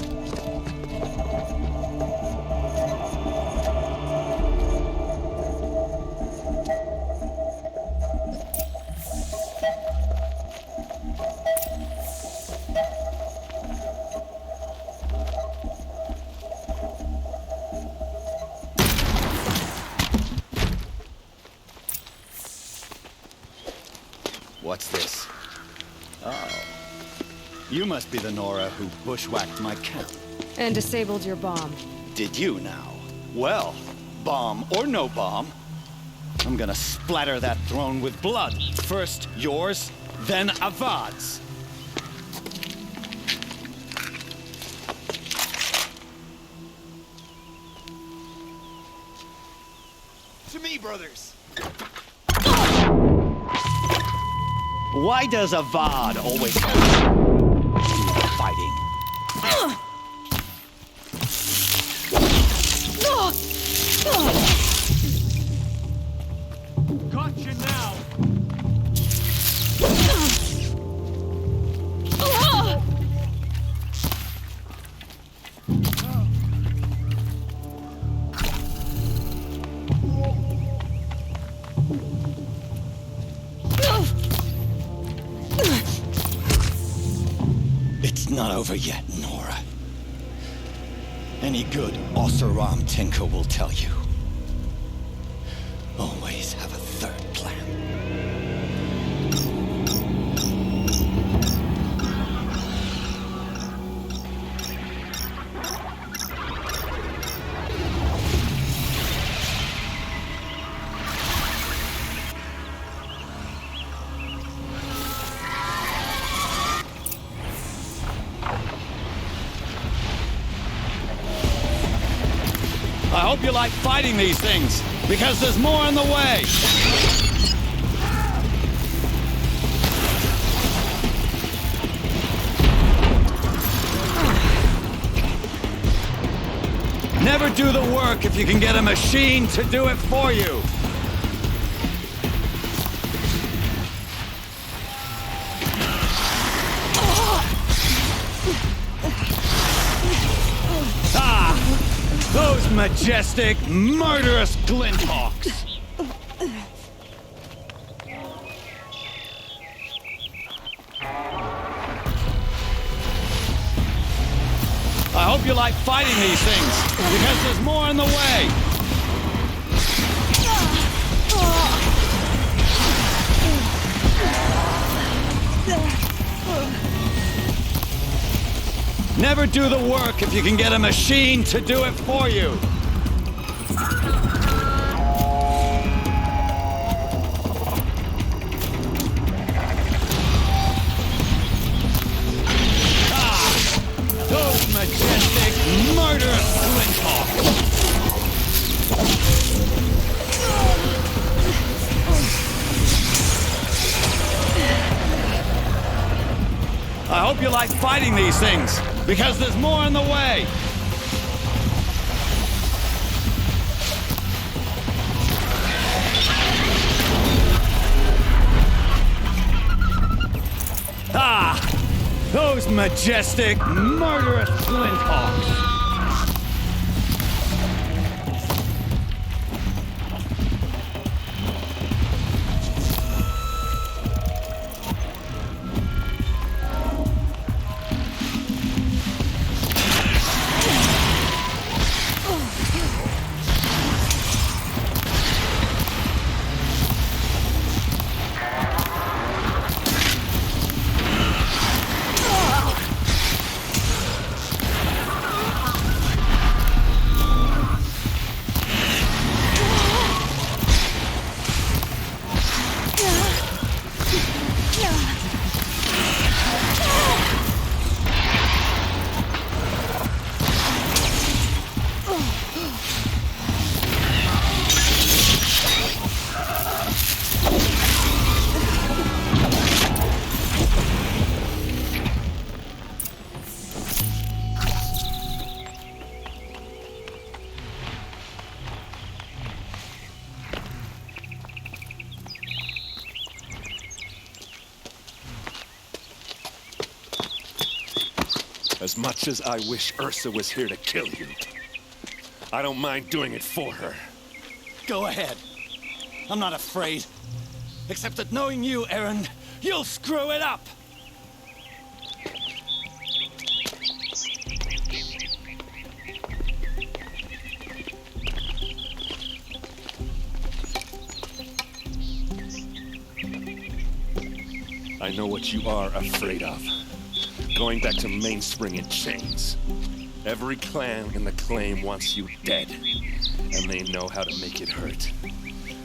What's this? Oh. You must be the Nora who bushwhacked my camp. And disabled your bomb. Did you now? Well, bomb or no bomb, I'm gonna splatter that throne with blood. First yours, then Avad's. To me, brothers! Why does Avad always fighting? Gotcha now! It's not over yet, Nora. Any good Oseram tinker will tell you. Always have a third plan. I hope you like fighting these things, because there's more on the way! Never do the work if you can get a machine to do it for you! Those majestic, murderous glinthawks! I hope you like fighting these things, because there's more on the way! Never do the work if you can get a machine to do it for you. Those majestic, murderous glinthawks! I hope you like fighting these things, because there's more on the way! majestic, murderous flinthawks! As much as I wish Ursa was here to kill you, I don't mind doing it for her. Go ahead. I'm not afraid. Except that knowing you, Aaron, you'll screw it up! I know what you are afraid of. Going back to Mainspring in chains. Every clan in the claim wants you dead, and they know how to make it hurt.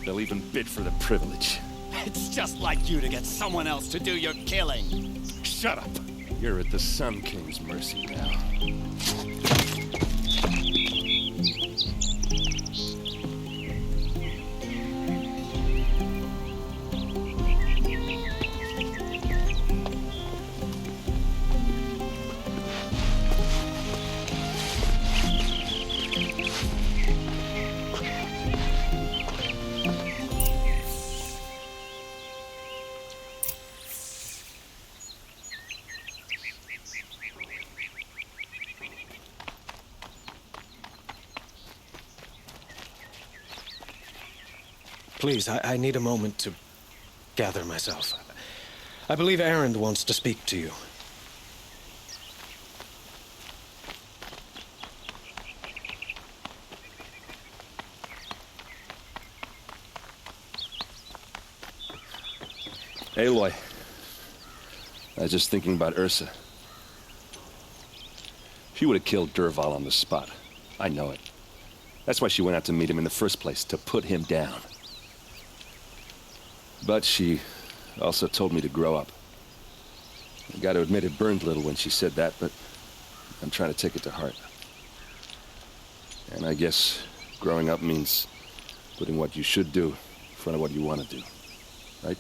They'll even bid for the privilege. It's just like you to get someone else to do your killing. Shut up! You're at the Sun King's mercy now. Please, I need a moment to gather myself. I believe Aaron wants to speak to you. Aloy, I was just thinking about Ursa. She would have killed Dervahl on the spot. I know it. That's why she went out to meet him in the first place, to put him down. But she also told me to grow up. I gotta admit it burned a little when she said that, but I'm trying to take it to heart. And I guess growing up means putting what you should do in front of what you want to do. Right?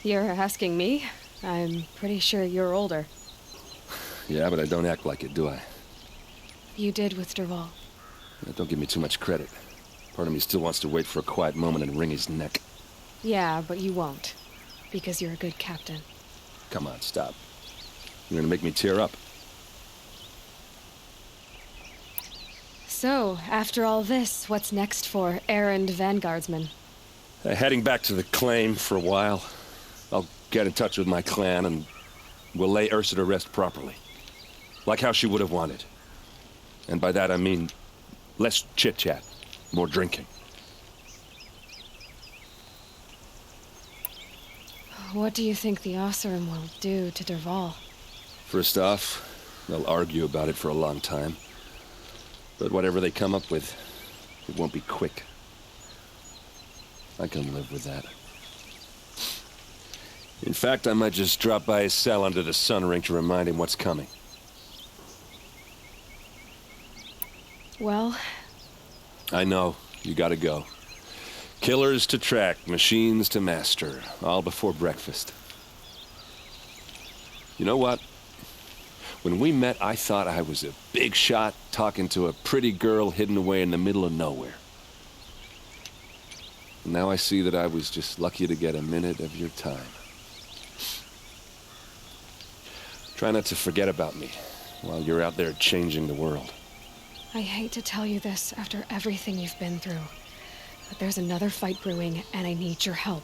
You're asking me? I'm pretty sure you're older. Yeah, but I don't act like it, do I? You did with Dervahl. Don't give me too much credit. Part of me still wants to wait for a quiet moment and wring his neck. Yeah, but you won't. Because you're a good captain. Come on, stop. You're gonna make me tear up. So, after all this, what's next for errand vanguardsman? Heading back to the claim for a while. I'll get in touch with my clan and we'll lay Ursa to rest properly. Like how she would have wanted. And by that I mean less chit-chat, more drinking. What do you think the Oseram will do to Dervahl? First off, they'll argue about it for a long time. But whatever they come up with, it won't be quick. I can live with that. In fact, I might just drop by his cell under the sun ring to remind him what's coming. Well... I know. You gotta go. Killers to track, machines to master, all before breakfast. You know what? When we met, I thought I was a big shot talking to a pretty girl hidden away in the middle of nowhere. And now I see that I was just lucky to get a minute of your time. Try not to forget about me while you're out there changing the world. I hate to tell you this after everything you've been through, but there's another fight brewing, and I need your help.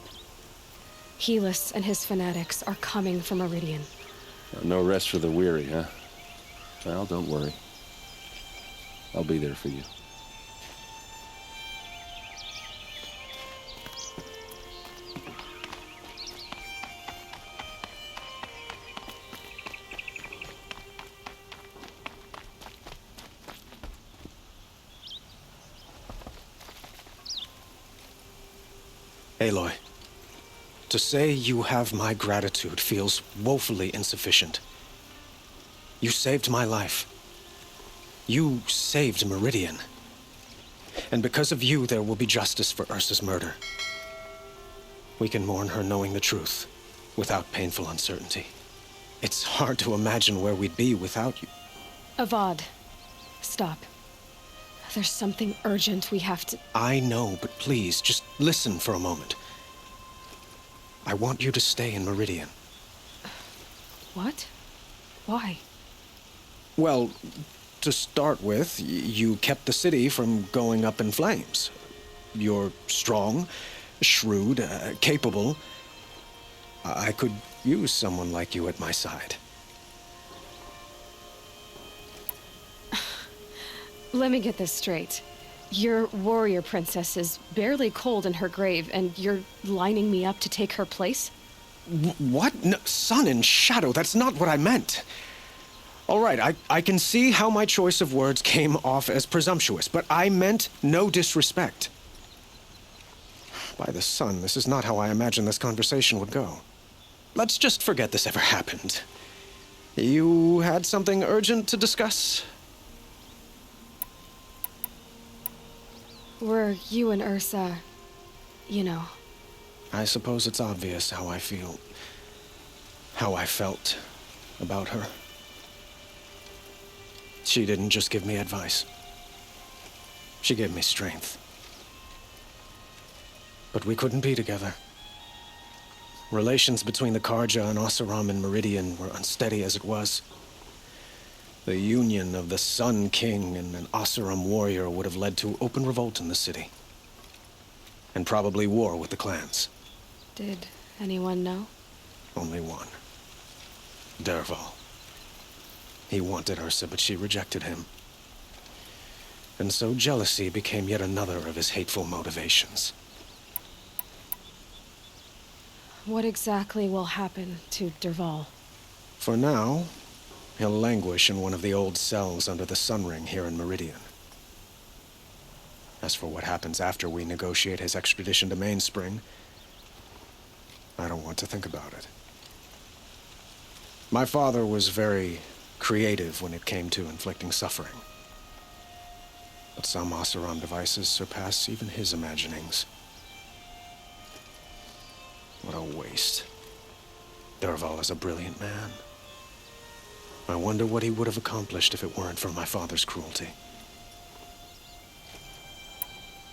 Helis and his fanatics are coming for Meridian. No rest for the weary, huh? Well, don't worry. I'll be there for you. Aloy, to say you have my gratitude feels woefully insufficient. You saved my life. You saved Meridian. And because of you, there will be justice for Ursa's murder. We can mourn her knowing the truth, without painful uncertainty. It's hard to imagine where we'd be without you. Avad, stop. There's something urgent we have to... I know, but please, just listen for a moment. I want you to stay in Meridian. What? Why? Well, to start with, you kept the city from going up in flames. You're strong, shrewd, capable. I could use someone like you at my side. Let me get this straight. Your warrior princess is barely cold in her grave, and you're lining me up to take her place? What? No, sun and shadow, that's not what I meant. All right, I can see how my choice of words came off as presumptuous, but I meant no disrespect. By the sun, this is not how I imagined this conversation would go. Let's just forget this ever happened. You had something urgent to discuss? Were you and Ursa, you know. I suppose it's obvious how I feel. How I felt about her. She didn't just give me advice. She gave me strength. But we couldn't be together. Relations between the Carja and Oseram and Meridian were unsteady as it was. The union of the Sun King and an Oseram warrior would have led to open revolt in the city. And probably war with the clans. Did anyone know? Only one. Dervahl. He wanted Ursa, but she rejected him. And so jealousy became yet another of his hateful motivations. What exactly will happen to Dervahl? For now, he'll languish in one of the old cells under the Sun Ring here in Meridian. As for what happens after we negotiate his extradition to Mainspring, I don't want to think about it. My father was very creative when it came to inflicting suffering. But some Oseram devices surpass even his imaginings. What a waste. Dervahl is a brilliant man. I wonder what he would have accomplished if it weren't for my father's cruelty.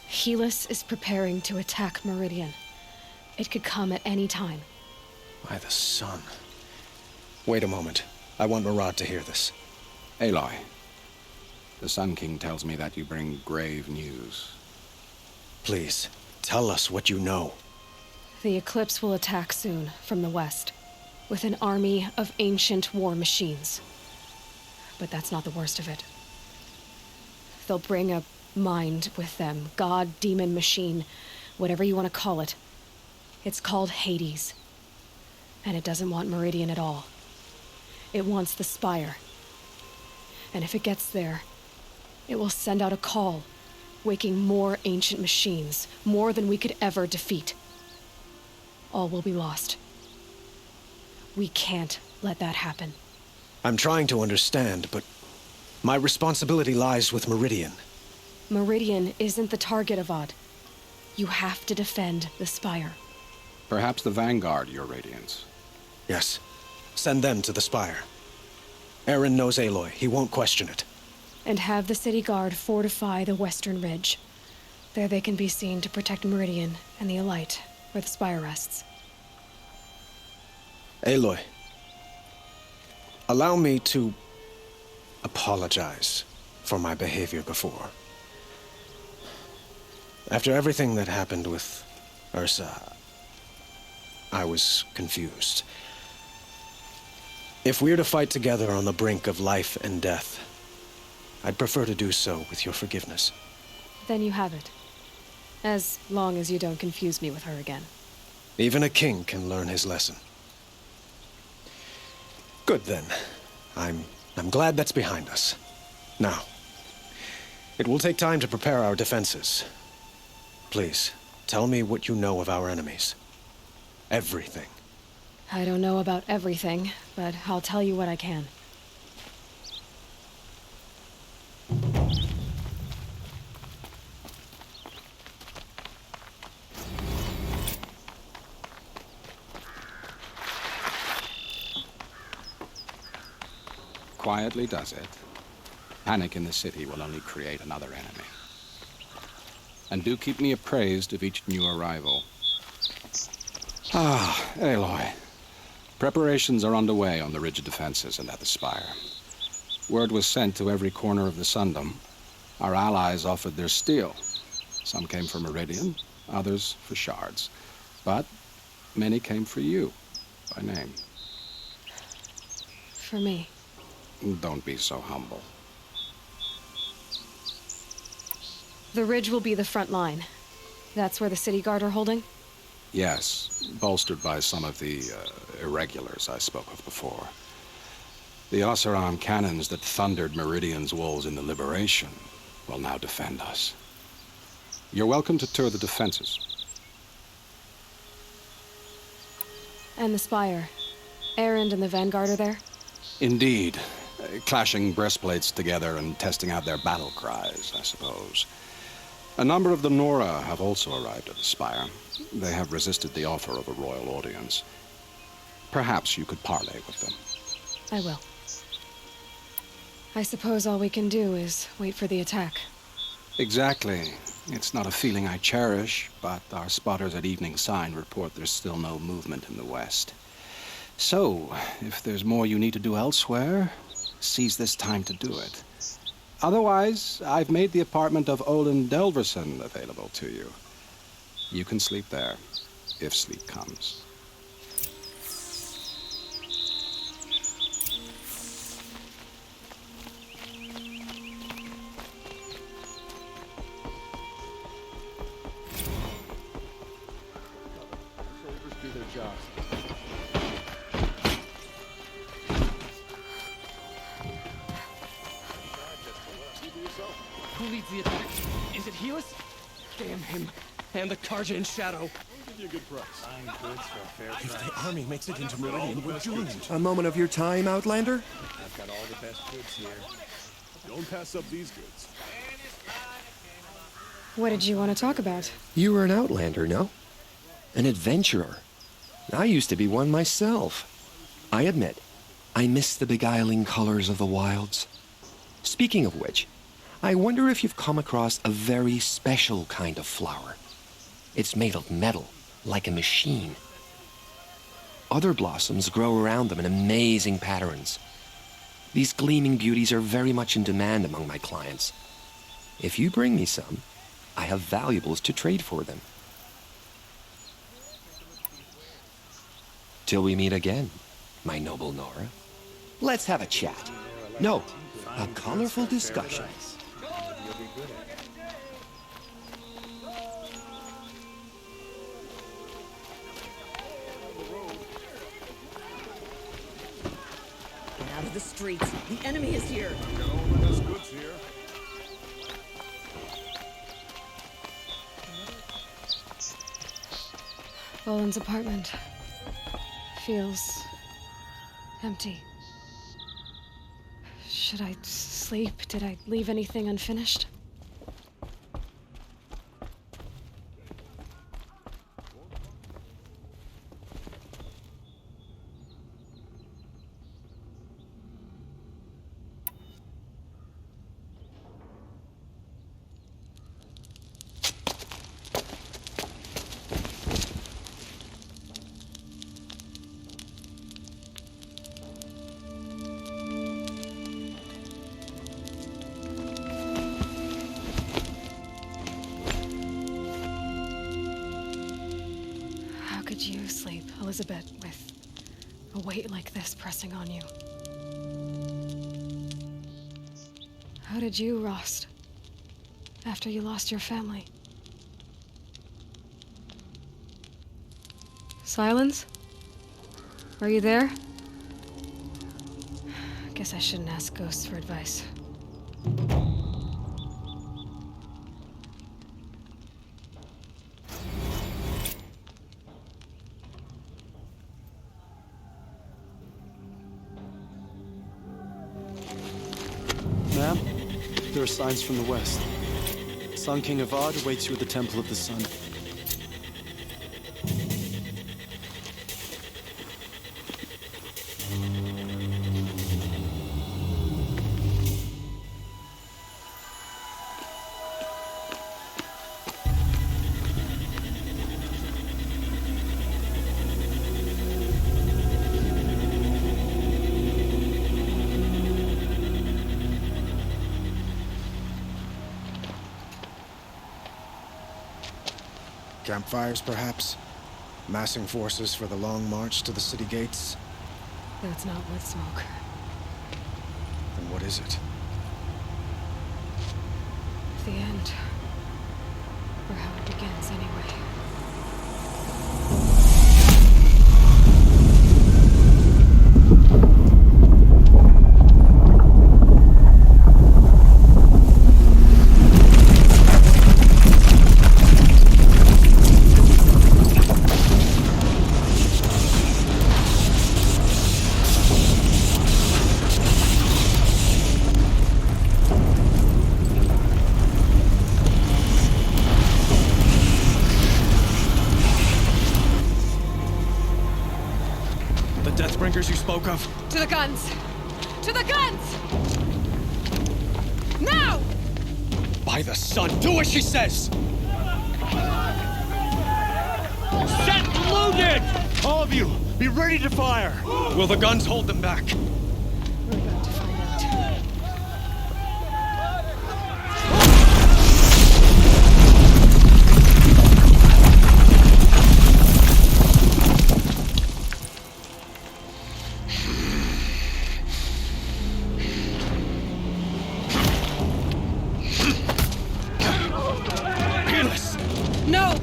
Helis is preparing to attack Meridian. It could come at any time. By the sun. Wait a moment. I want Murad to hear this. Aloy, the Sun King tells me that you bring grave news. Please, tell us what you know. The Eclipse will attack soon, from the west, with an army of ancient war machines. But that's not the worst of it. They'll bring a mind with them, god, demon, machine, whatever you want to call it. It's called Hades. And it doesn't want Meridian at all. It wants the Spire. And if it gets there, it will send out a call, waking more ancient machines, more than we could ever defeat. All will be lost. We can't let that happen. I'm trying to understand, but my responsibility lies with Meridian. Meridian isn't the target, Avad. You have to defend the Spire. Perhaps the Vanguard, Your Radiance. Yes. Send them to the Spire. Eren knows Aloy. He won't question it. And have the city guard fortify the western ridge. There they can be seen to protect Meridian and the Elite, where the Spire rests. Aloy. Allow me to apologize for my behavior before. After everything that happened with Ursa, I was confused. If we're to fight together on the brink of life and death, I'd prefer to do so with your forgiveness. Then you have it. As long as you don't confuse me with her again. Even a king can learn his lesson. Good then. I'm glad that's behind us. Now, it will take time to prepare our defenses. Please, tell me what you know of our enemies. Everything. I don't know about everything, but I'll tell you what I can. Quietly does it. Panic in the city will only create another enemy. And do keep me appraised of each new arrival. Ah, Aloy. Preparations are underway on the ridge defenses and at the spire. Word was sent to every corner of the Sundom. Our allies offered their steel. Some came for Meridian, others for shards. But many came for you, by name. For me. Don't be so humble. The ridge will be the front line. That's where the city guard are holding? Yes, bolstered by some of the irregulars I spoke of before. The Oseram cannons that thundered Meridian's walls in the Liberation will now defend us. You're welcome to tour the defenses. And the spire. Erend and the Vanguard are there? Indeed. Clashing breastplates together and testing out their battle cries, I suppose. A number of the Nora have also arrived at the spire. They have resisted the offer of a royal audience. Perhaps you could parley with them. I will. I suppose all we can do is wait for the attack. Exactly. It's not a feeling I cherish, but our spotters at Evening Sign report there's still no movement in the west. So, if there's more you need to do elsewhere, seize this time to do it. Otherwise, I've made the apartment of Olin Delverson available to you. You can sleep there, if sleep comes. Soldiers do their jobs. Who leads the attack? Is it Helus? Damn him. And the Karja in shadow. I'll give you a good price. Buying goods for a fair price. If the army makes it into Meridian, we're doomed. A moment of your time, Outlander? I've got all the best goods here. Don't pass up these goods. What did you want to talk about? You were an Outlander, no? An adventurer. I used to be one myself. I admit, I miss the beguiling colors of the wilds. Speaking of which, I wonder if you've come across a very special kind of flower. It's made of metal, like a machine. Other blossoms grow around them in amazing patterns. These gleaming beauties are very much in demand among my clients. If you bring me some, I have valuables to trade for them. Till we meet again, my noble Nora. Let's have a chat. No, a colorful discussion. Get out of the streets. The enemy is here. Got all the best goods here. Boland's apartment. Feels empty. Should I sleep? Did I leave anything unfinished? did you sleep, Elizabeth, with a weight like this pressing on you? How did you rest after you lost your family? Silence? Are you there? Guess I shouldn't ask ghosts for advice. Ma'am, there are signs from the west. Sun King Avad awaits you at the Temple of the Sun. Campfires, perhaps? Massing forces for the long march to the city gates? That's not wood smoke. Then what is it? The end. Or how it begins, anyway. Deathbringers you spoke of? To the guns! To the guns! Now! By the sun, do as she says! Set loaded! All of you, be ready to fire! Will the guns hold them back? We're about to find out. No!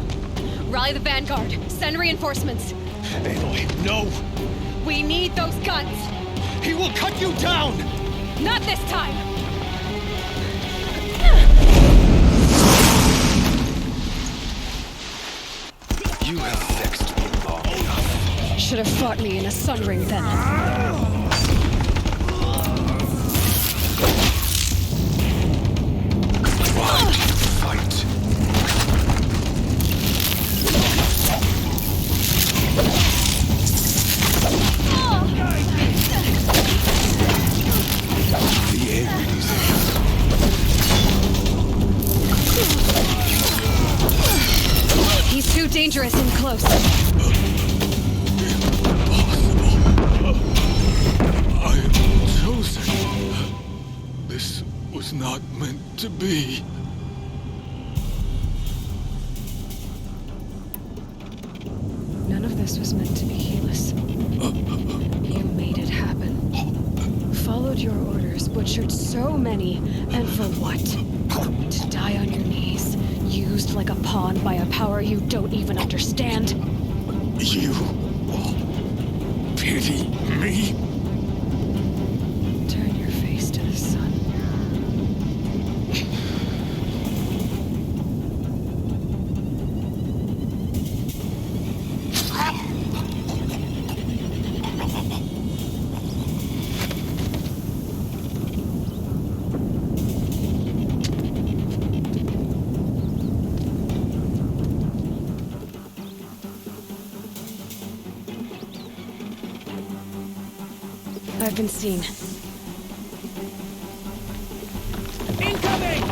Rally the vanguard. Send reinforcements. Aloy, no! We need those guns! He will cut you down! Not this time! You have vexed me long enough. Should have fought me in a sun ring then. Fight. The air is He's too dangerous and close. I am chosen. This was not meant to be. None of this was meant to be heedless. You made it happen. Followed your orders, butchered so many, and for what? To die on your knees, used like a pawn by a power you don't even understand? You pity me? Turn your face to the sun. I've been seen. Incoming!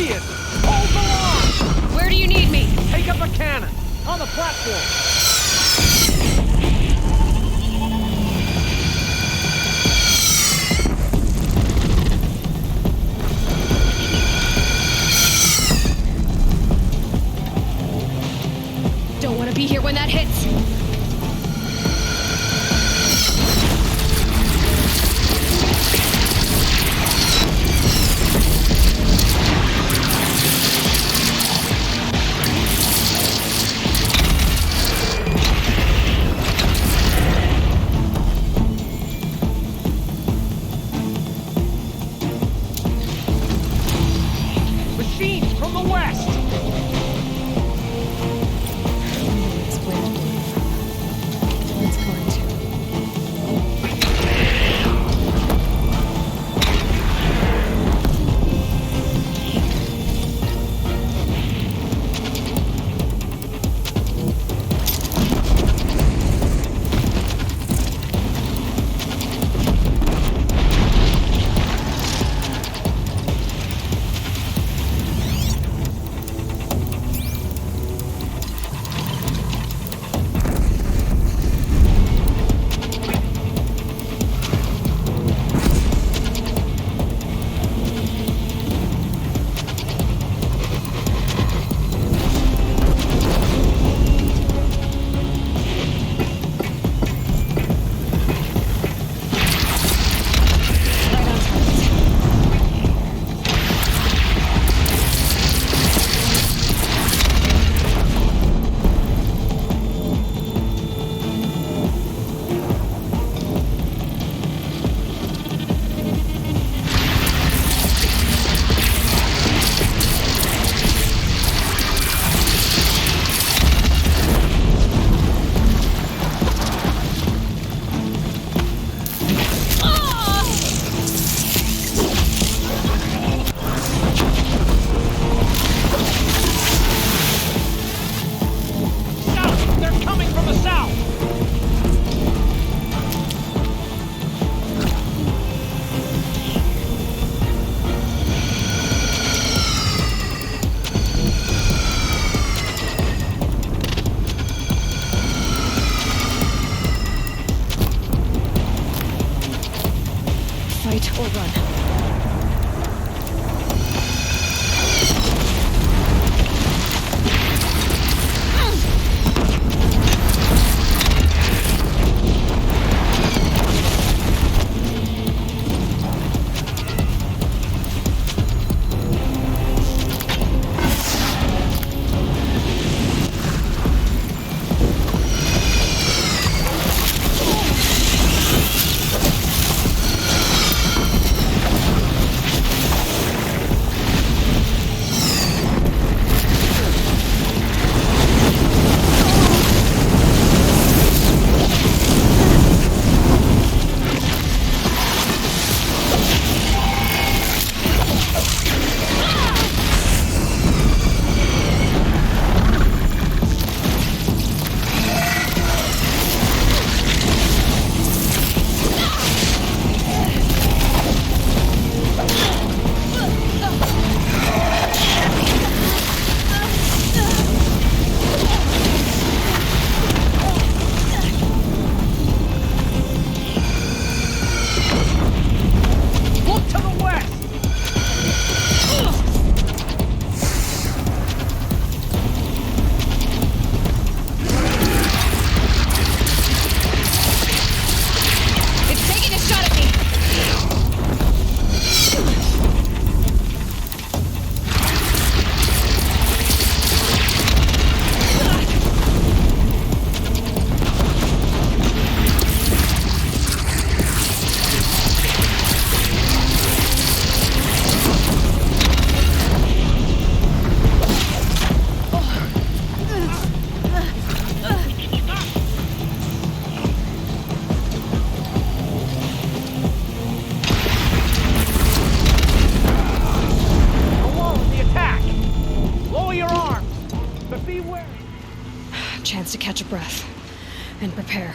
idiot! Hold the line! Where do you need me? Take up a cannon! On the platform! Don't want to be here when that hits. Machines from the west! It's going to. Fight or run. Chance to catch a breath and prepare.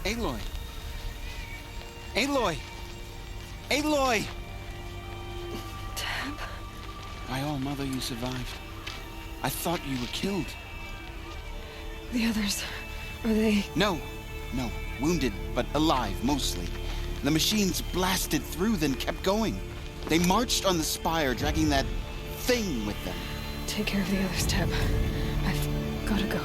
Aloy! Aloy! Aloy! Tab? My old mother, you survived. I thought you were killed. The others, are they... No. Wounded, but alive, mostly. The machines blasted through, then kept going. They marched on the spire, dragging that thing with them. Take care of the others, Tab. I've gotta go.